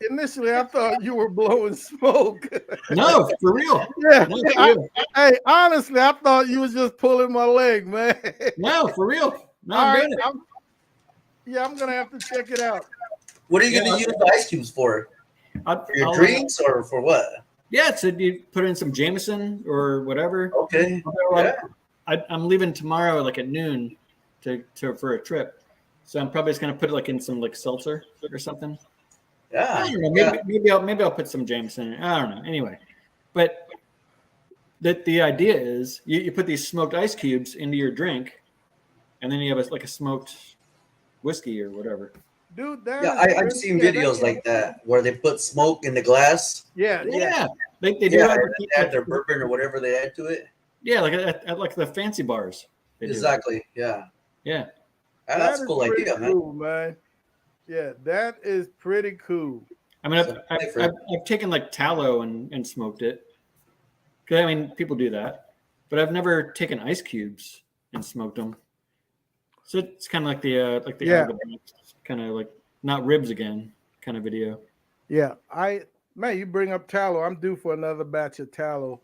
initially I thought you were blowing smoke. No, for real. Yeah. No, for real. Hey, honestly, I thought you was just pulling my leg, man. No, for real. No, I'm gonna have to check it out. What are you gonna use the ice cubes for? For your drinks or for what? Yeah, so you put in some Jameson or whatever. Okay. I'm leaving tomorrow, like at noon, for a trip. So I'm probably just gonna put it in some seltzer or something. Yeah. I don't know. Maybe I'll put some Jameson in. I don't know. Anyway, but the idea is you put these smoked ice cubes into your drink, and then you have a smoked whiskey or whatever. Dude, I've seen videos like that where they put smoke in the glass. Yeah. They do they add their bourbon or whatever they add to it. Yeah, at the fancy bars. Exactly. Yeah. Yeah. That's a cool idea, cool, man. Yeah, that is pretty cool. I mean, I've taken tallow and smoked it. Because I mean, people do that, but I've never taken ice cubes and smoked them. So it's kind of like the kind of not ribs again kind of video. Yeah, you bring up tallow. I'm due for another batch of tallow.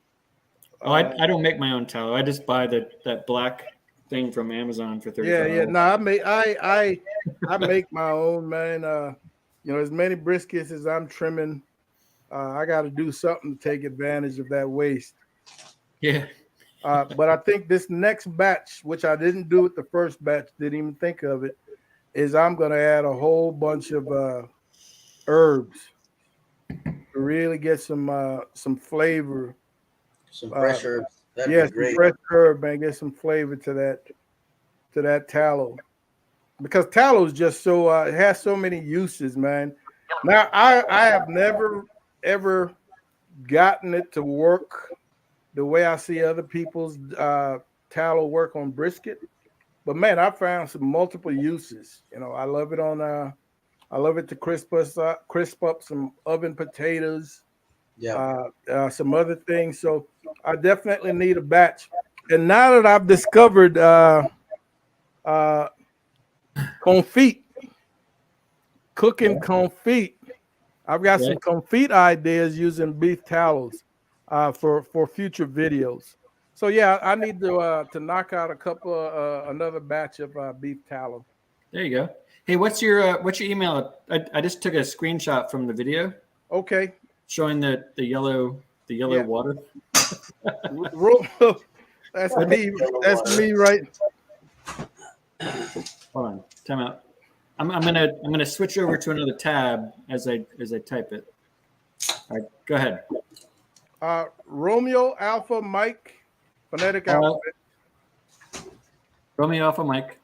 Oh, I don't make my own tallow. I just buy that black thing from Amazon for $35. Yeah. No, I make my own, man. As many briskets as I'm trimming, I got to do something to take advantage of that waste. Yeah. But I think this next batch, which I didn't do with the first batch, didn't even think of it, is I'm going to add a whole bunch of herbs to really get some flavor. Some fresh herbs. That'd be great. Some fresh herb, man. Get some flavor to that tallow, because tallow is just so it has so many uses, man. Now I have never ever gotten it to work the way I see other people's tallow work on brisket, but man, I found some multiple uses. I love it I love it to crisp up some oven potatoes. Yeah, some other things. So I definitely need a batch. And now that I've discovered confit, cooking confit, I've got some confit ideas using beef tallows for future videos. So yeah, I need to knock out another batch of beef tallow. There you go. Hey, what's your email? I just took a screenshot from the video Okay. showing the yellow Yeah. water. That's me. That's me, right? Hold on, time out. I'm gonna switch over to another tab as I type it. All right, go ahead. Romeo Alpha Mike, phonetic alphabet. Romeo Alpha Mike.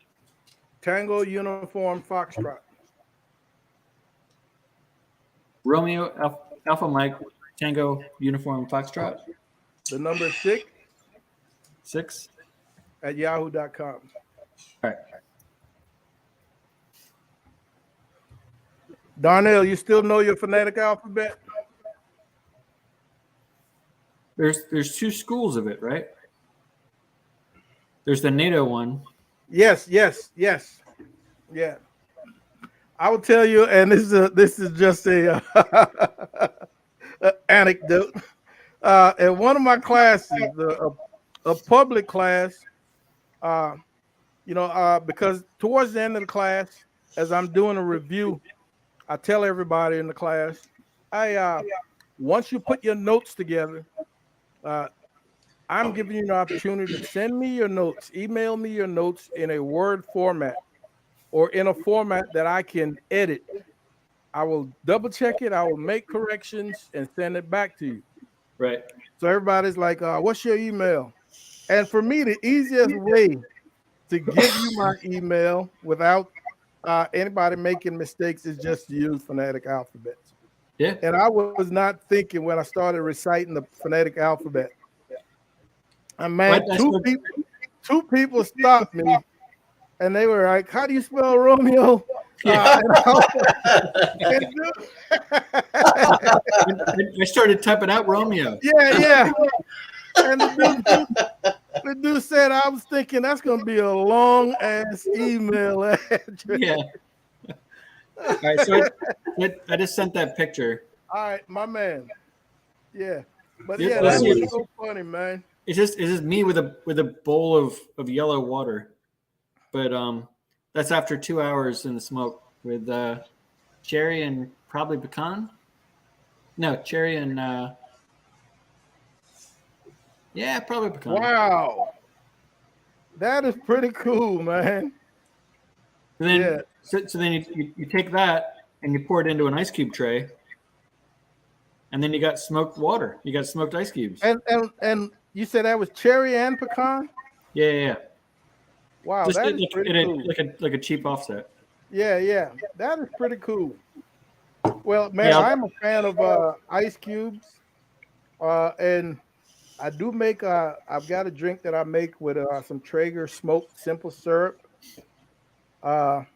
Tango Uniform Foxtrot. Romeo Alpha Mike Tango Uniform Foxtrot. The number 6 at yahoo.com. All right. Darnell, you still know your phonetic alphabet? There's two schools of it, right? There's the NATO one. Yes. Yeah. I will tell you, and this is just a anecdote. In one of my classes, a public class, because towards the end of the class, as I'm doing a review, I tell everybody in the class, once you put your notes together, I'm giving you an opportunity to send me your notes, email me your notes in a Word format or in a format that I can edit. I will double check it. I will make corrections and send it back to you. Right. So everybody's like, what's your email? And for me, the easiest way to give you my email without anybody making mistakes is just to use phonetic alphabets. Yeah. And I was not thinking when I started reciting the phonetic alphabet. And man, two people stopped me and they were like, how do you spell Romeo? Yeah. I started typing out Romeo. Yeah. And the dude said, I was thinking that's going to be a long ass email address. Yeah. All right, so I just sent that picture. All right, my man. Yeah. But Yeah, that was so funny, man. It's just me with a bowl of yellow water. But that's after 2 hours in the smoke with cherry and probably pecan. No, cherry and probably pecan. Wow. That is pretty cool, man. And then, so then you take that and you pour it into an ice cube tray, and then you got smoked water. You got smoked ice cubes. And you said that was cherry and pecan? Yeah. Wow, just that is pretty cool. Like a cheap offset. Yeah. That is pretty cool. Well, man, I'm a fan of ice cubes, and I do make. I've got a drink that I make with some Traeger smoked simple syrup, and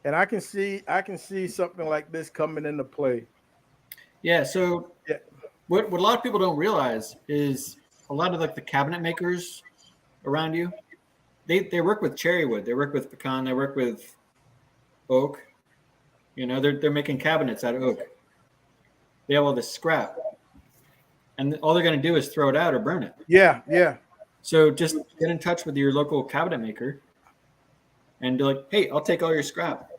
I can see something like this coming into play. Yeah. So what a lot of people don't realize is a lot of like the cabinet makers around you, they work with cherry wood, they work with pecan, they work with oak. You know, they're making cabinets out of oak. They have all this scrap, and all they're going to do is throw it out or burn it. Yeah. So just get in touch with your local cabinet maker, and be like, "Hey, I'll take all your scrap."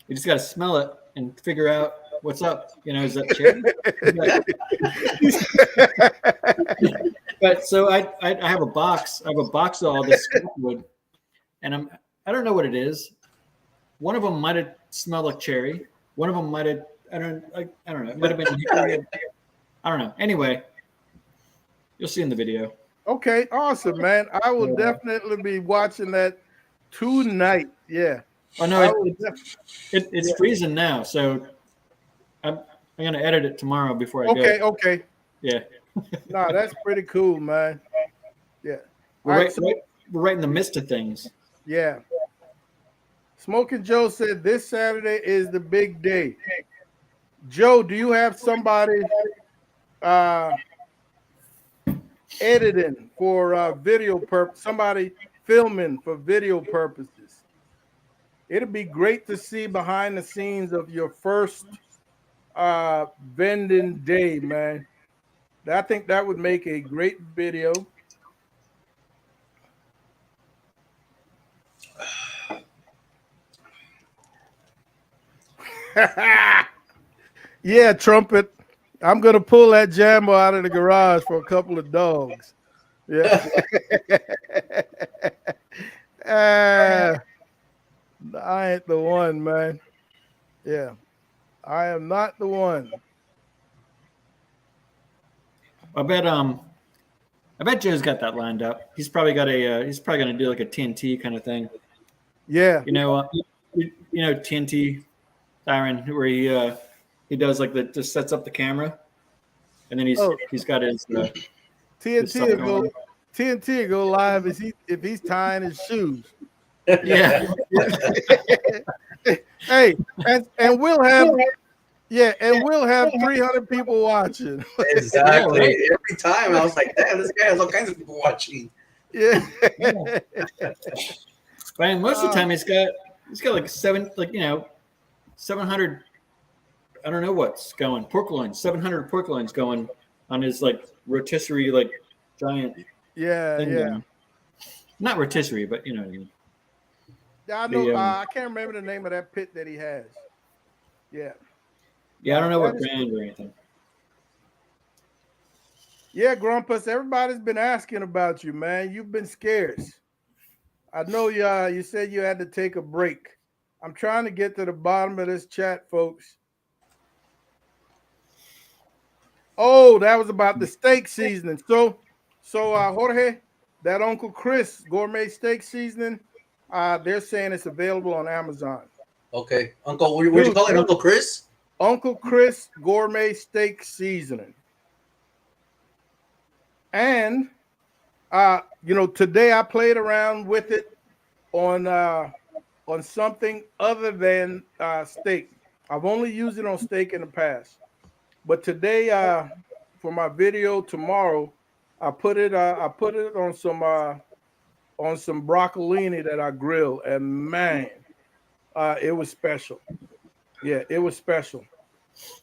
You just got to smell it and figure out what's up. You know, is that cherry? But so I have a box. I have a box of all this scrap wood, and I don't know what it is. One of them might have smelled like cherry. One of them might have I don't know. It might have been hickory. I don't know. Anyway, you'll see in the video. Okay, awesome, man. I will definitely be watching that tonight. Yeah. Oh no, it's freezing now, so I'm gonna edit it tomorrow before I go. Okay. Yeah. No, that's pretty cool, man. Yeah. We're right in the midst of things. Yeah. Smoking Joe said this Saturday is the big day. Joe, do you have somebody editing for video purpose? Somebody filming for video purposes? It'd be great to see behind the scenes of your first vending day, man. I think that would make a great video. Yeah, Trumpet. I'm gonna pull that Jambo out of the garage for a couple of dogs. Yeah. uh, I ain't the one, man. Yeah, I am not the one. I bet Joe's got that lined up. He's probably got he's probably gonna do like a TNT kind of thing. Yeah. You know TNT, Tyron, where he does like just sets up the camera, and then Oh, he's got his TNT stuff will going go. on. TNT will go live if he's tying his shoes. Yeah. Hey, and we'll have 300 people watching. Exactly. Yeah, right. Every time I was like, damn, this guy has all kinds of people watching. Yeah. But I mean, most of the time he's got like 700. I don't know what's going. Pork loins, 700 pork loins going on his like rotisserie like giant Yeah, thing yeah. going. Not rotisserie, but you know what I mean. I know. The, I can't remember the name of that pit that he has. Yeah. Yeah, I don't know That what is brand or anything. Yeah, Grumpus. Everybody's been asking about you, man. You've been scarce. I know you said you had to take a break. I'm trying to get to the bottom of this chat, folks. Oh, that was about the steak seasoning. So Jorge, that Uncle Chris gourmet steak seasoning, they're saying it's available on Amazon. Okay. Uncle, what'd you call it? Uncle Chris? Uncle Chris gourmet steak seasoning. And today I played around with it on something other than steak. I've only used it on steak in the past, but today for my video tomorrow, I put it on some broccolini that I grill, and man, it was special. Yeah, it was special.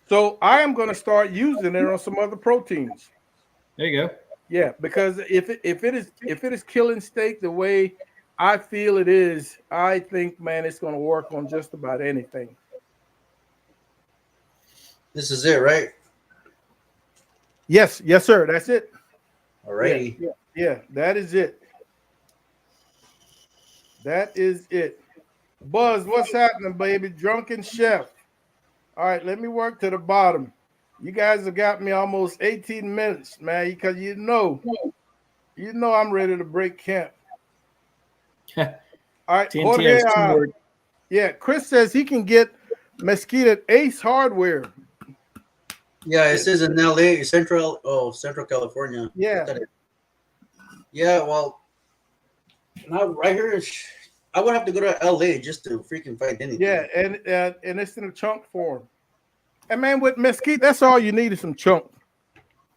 So I am going to start using it on some other proteins. There you go. Yeah, because if it is killing steak the way I feel it is, I think, man, it's going to work on just about anything. This is it, right? Yes, sir. That's it. All righty. Yeah, that is it. That is it. Buzz, what's happening, baby? Drunken Chef. All right, let me work to the bottom. You guys have got me almost 18 minutes, man, because you know I'm ready to break camp. All right, TNT Jorge, yeah, Chris says he can get mesquite at Ace Hardware. Yeah, it says in LA, Central California. Yeah. Yeah, well, not right here. I would have to go to LA just to freaking find anything. Yeah, and it's in a chunk form. And man, with mesquite, that's all you need is some chunk.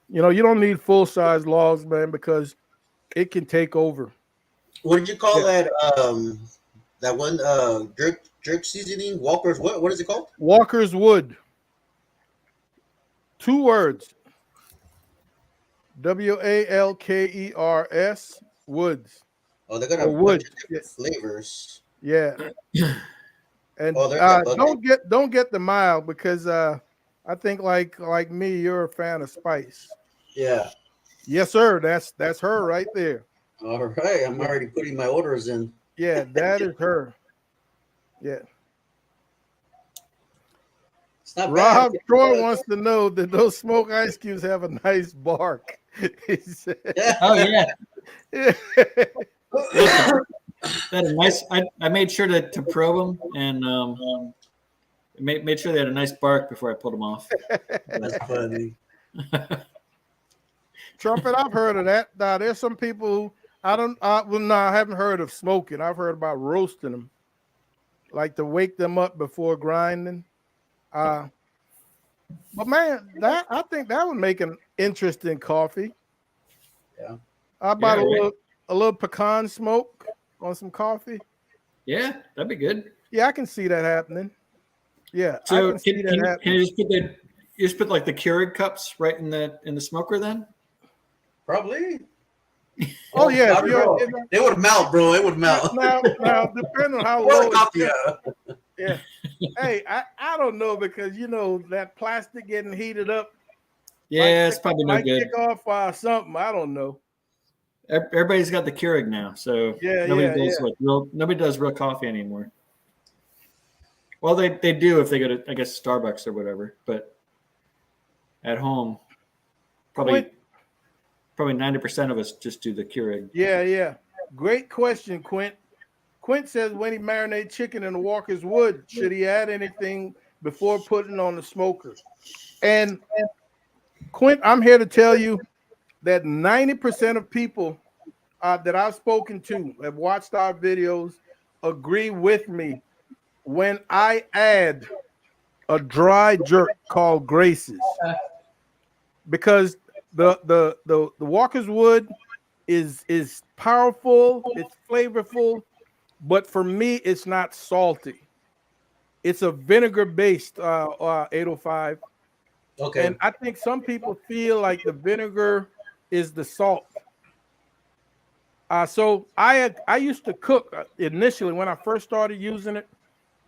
You don't need full size logs, man, because it can take over. What did you call that? That one jerk seasoning, Walker's. What is it called? Walker's Wood. 2 words. WALKERS Woods. Oh, they got a wood bunch of different flavors. Yeah. And don't get the mild because I think like me, you're a fan of spice. Yeah. Yes, sir. That's her right there. All right. I'm already putting my orders in. Yeah, that is her. Yeah. It's not Rob bad. Troy wants to know that those smoke ice cubes have a nice bark. He said, Oh yeah. Yeah. That a nice. I made sure to probe them and made sure they had a nice bark before I pulled them off. That's funny. Trumpet, I've heard of that. There's some people who I haven't heard of smoking. I've heard about roasting them, like to wake them up before grinding. But man, I think that would make an interesting coffee. Yeah. How about a little pecan smoke on some coffee? Yeah, that'd be good. Yeah, I can see that happening. Yeah, So I can see that happening. can you just put like the Keurig cups right in the smoker then? Probably. Oh yeah, they would melt, bro. It would melt. Now depending on how Well, low. coffee, Yeah. Hey, I don't know because that plastic getting heated up Yeah, it's probably no might good. kick off something. I don't know. Everybody's got the Keurig now, so Yeah, nobody yeah, does yeah. nobody does real coffee anymore. Well, they do if they go to, I guess, Starbucks or whatever, but at home, Quint, probably 90% of us just do the Keurig. yeah, yeah. Great question, Quint. Quint says when he marinates chicken in the Walker's Wood, should he add anything before putting on the smoker? And Quint, I'm here to tell you that 90% of people that I've spoken to have watched our videos agree with me when I add a dry jerk called Grace's, because the Walker's Wood is powerful, it's flavorful, but for me it's not salty. It's a vinegar based 805, and Okay. I think some people feel like the vinegar is the salt. So I used to cook initially when I first started using it.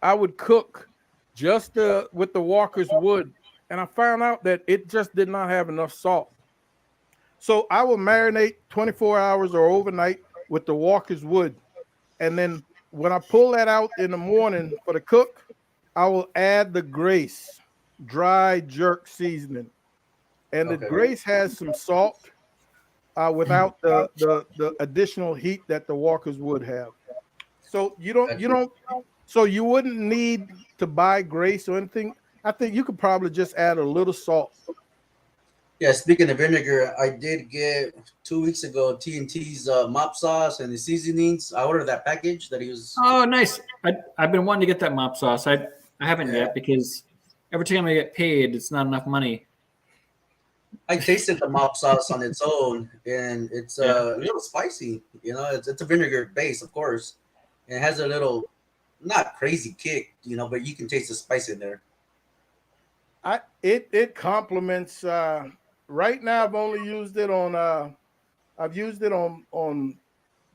I would cook just with the Walker's Wood, and I found out that it just did not have enough salt. So I will marinate 24 hours or overnight with the Walker's Wood, and then when I pull that out in the morning for the cook, I will add the Grace dry jerk seasoning, and the Okay. Grace has some salt without the additional heat that the Walker's Wood have. So you Gotcha. don't so you wouldn't need to buy Grace or anything. I think you could probably just add a little salt. Yeah, speaking of vinegar, I did get 2 weeks ago TNT's mop sauce and the seasonings. I ordered that package that he was. Oh, nice. I've been wanting to get that mop sauce. I haven't Yeah, yet because every time I get paid, it's not enough money. I tasted the mop sauce on its own, and it's Yeah. a little spicy. It's a vinegar base, of course. And it has a little, not crazy kick, but you can taste the spice in there. It complements. Right now, I've used it on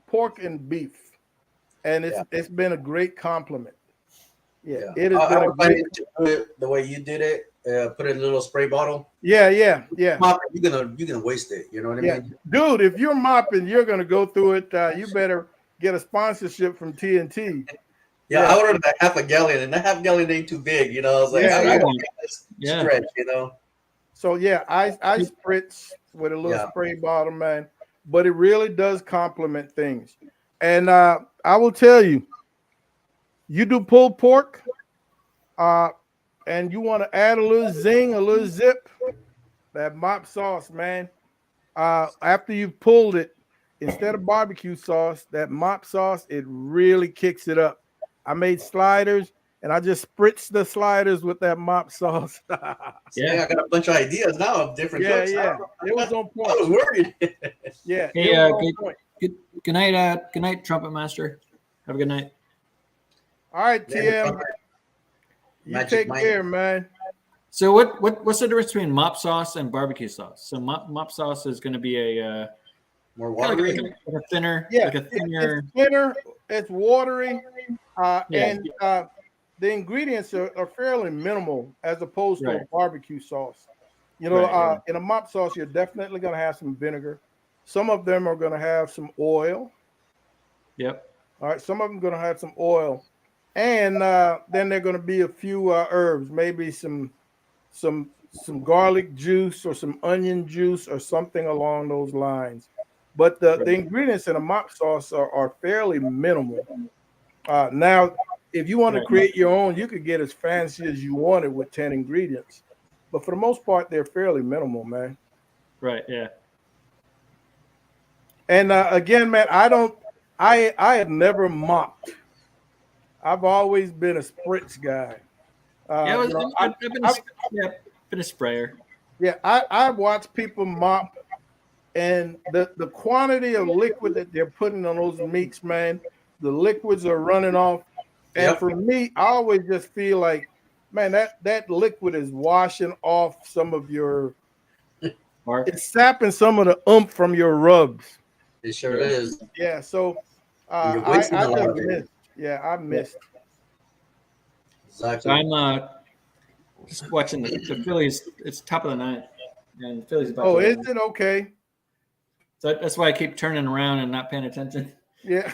pork and beef, and Yeah, it's been a great compliment. Yeah, yeah. it has I been a would find great. it to do it the way you did it. Put it in a little spray bottle. Yeah, yeah, yeah, Mop it, you're gonna waste it. You know what I yeah, mean? dude. If you're mopping, you're gonna go through it. You better get a sponsorship from TNT. Yeah, I Yeah, ordered a half a gallon, and that half gallon ain't too big. I was like, That's yeah, what I I yeah. gotta want. make this Yeah. stretch. So yeah, I spritz with a little Yeah. spray bottle, man. But it really does complement things. And I will tell you, you do pulled pork, uh, and you want to add a little zing, a little zip, that mop sauce, man. After you've pulled it, instead of barbecue sauce, that mop sauce, it really kicks it up. I made sliders and I just spritzed the sliders with that mop sauce. See, Yeah. I got a bunch of ideas now of different Yeah, cooks. yeah. It was on I point. was worried. Yeah, it Hey, was on good, point. good night, Trumpet Master. Have a good night. All right, Lemon TM, trumpet, you Magic take Mike. care, man. So what's the difference between mop sauce and barbecue sauce? So mop sauce is going to be a More kind of watery. like a thinner, Yeah, like a it's thinner. thinner, it's watery, Yeah. and the ingredients are fairly minimal as opposed to a Right. barbecue sauce. Right. Yeah. In a mop sauce, you're definitely going to have some vinegar. Some of them are going to have some oil. Yep. All right, some of them going to have some oil, and then there are going to be a few herbs, maybe some garlic juice or some onion juice or something along those lines. But the Right. ingredients in a mop sauce are fairly minimal. Now, if you want to Right. create your own, you could get as fancy as you wanted with 10 ingredients. But for the most part, they're fairly minimal, man. Right. Yeah. And again, man, I have never mopped. I've always been a spritz guy. Yeah. I, I've been I yeah, been a sprayer. yeah, I watch people mop, and the quantity of liquid that they're putting on those meats, man, the liquids are running off. And Yep. for me, I always just feel like, man, that liquid is washing off some of your, Mark. it's sapping some of the oomph from your rubs. It sure Yeah. is. Yeah, so And you're wasting I a lot just of it. missed. Yeah, I Yeah. missed. So I'm just watching the Phillies. It's top of the ninth, and the Phillies about Oh, to is win. it okay? So that's why I keep turning around and not paying attention. Yeah.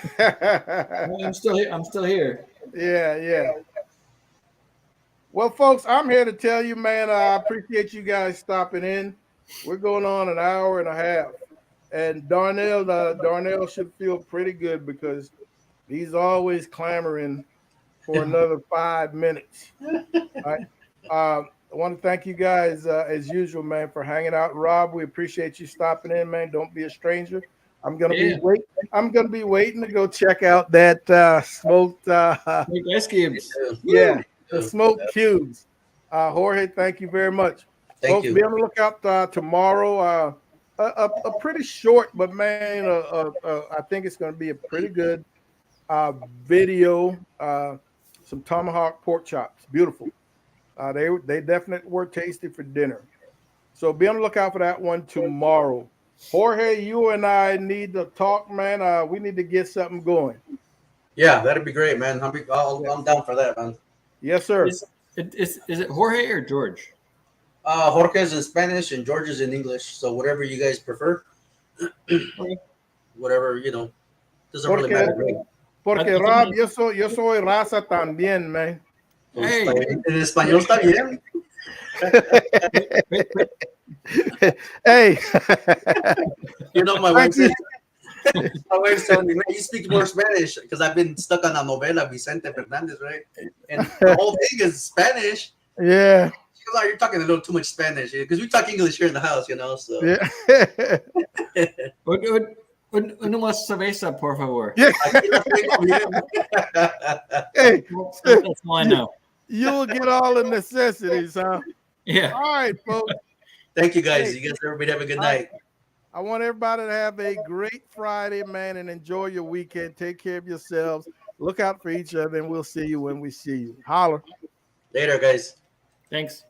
I'm still here. I'm still here. Yeah. Well, folks, I'm here to tell you, man, I appreciate you guys stopping in. We're going on an hour and a half. And Darnell should feel pretty good because he's always clamoring for another 5 minutes. All right. I want to thank you guys, as usual, man, for hanging out. Rob, we appreciate you stopping in, man. Don't be a stranger. I'm gonna Yeah. be waiting to go check out that smoked Make ice cubes. yeah, the smoked cubes. Jorge, thank you very much. Thank Folks, be you. on the lookout tomorrow. A pretty short, but man, I think it's going to be a pretty good video. Some tomahawk pork chops, beautiful. They definitely were tasty for dinner. So be on the lookout for that one tomorrow. Jorge, you and I need to talk, man. We need to get something going. Yeah, that'd be great, man. Yeah. I'm down for that, man. Yes, sir. Is it Jorge or George? Jorge is in Spanish and George is in English. So whatever you guys prefer, Okay. whatever, doesn't really matter to me. Porque Rob, yo soy raza también, man. Pues, Hey. en español está bien. Hey. My wife said, my wife's telling me, man, you speak more Spanish because I've been stuck on a novela, Vicente Fernandez, right? And the whole thing is Spanish. Yeah. She goes, oh, you're talking a little too much Spanish because we talk English here in the house, so. Yeah. Una más cerveza, por favor. Yeah. Hey, That's all I know. you'll get all the necessities, huh? Yeah. All right, folks. Thank you, guys. Hey. You guys, everybody have a good night. I want everybody to have a great Friday, man, and enjoy your weekend. Take care of yourselves. Look out for each other, and we'll see you when we see you. Holler. Later, guys. Thanks.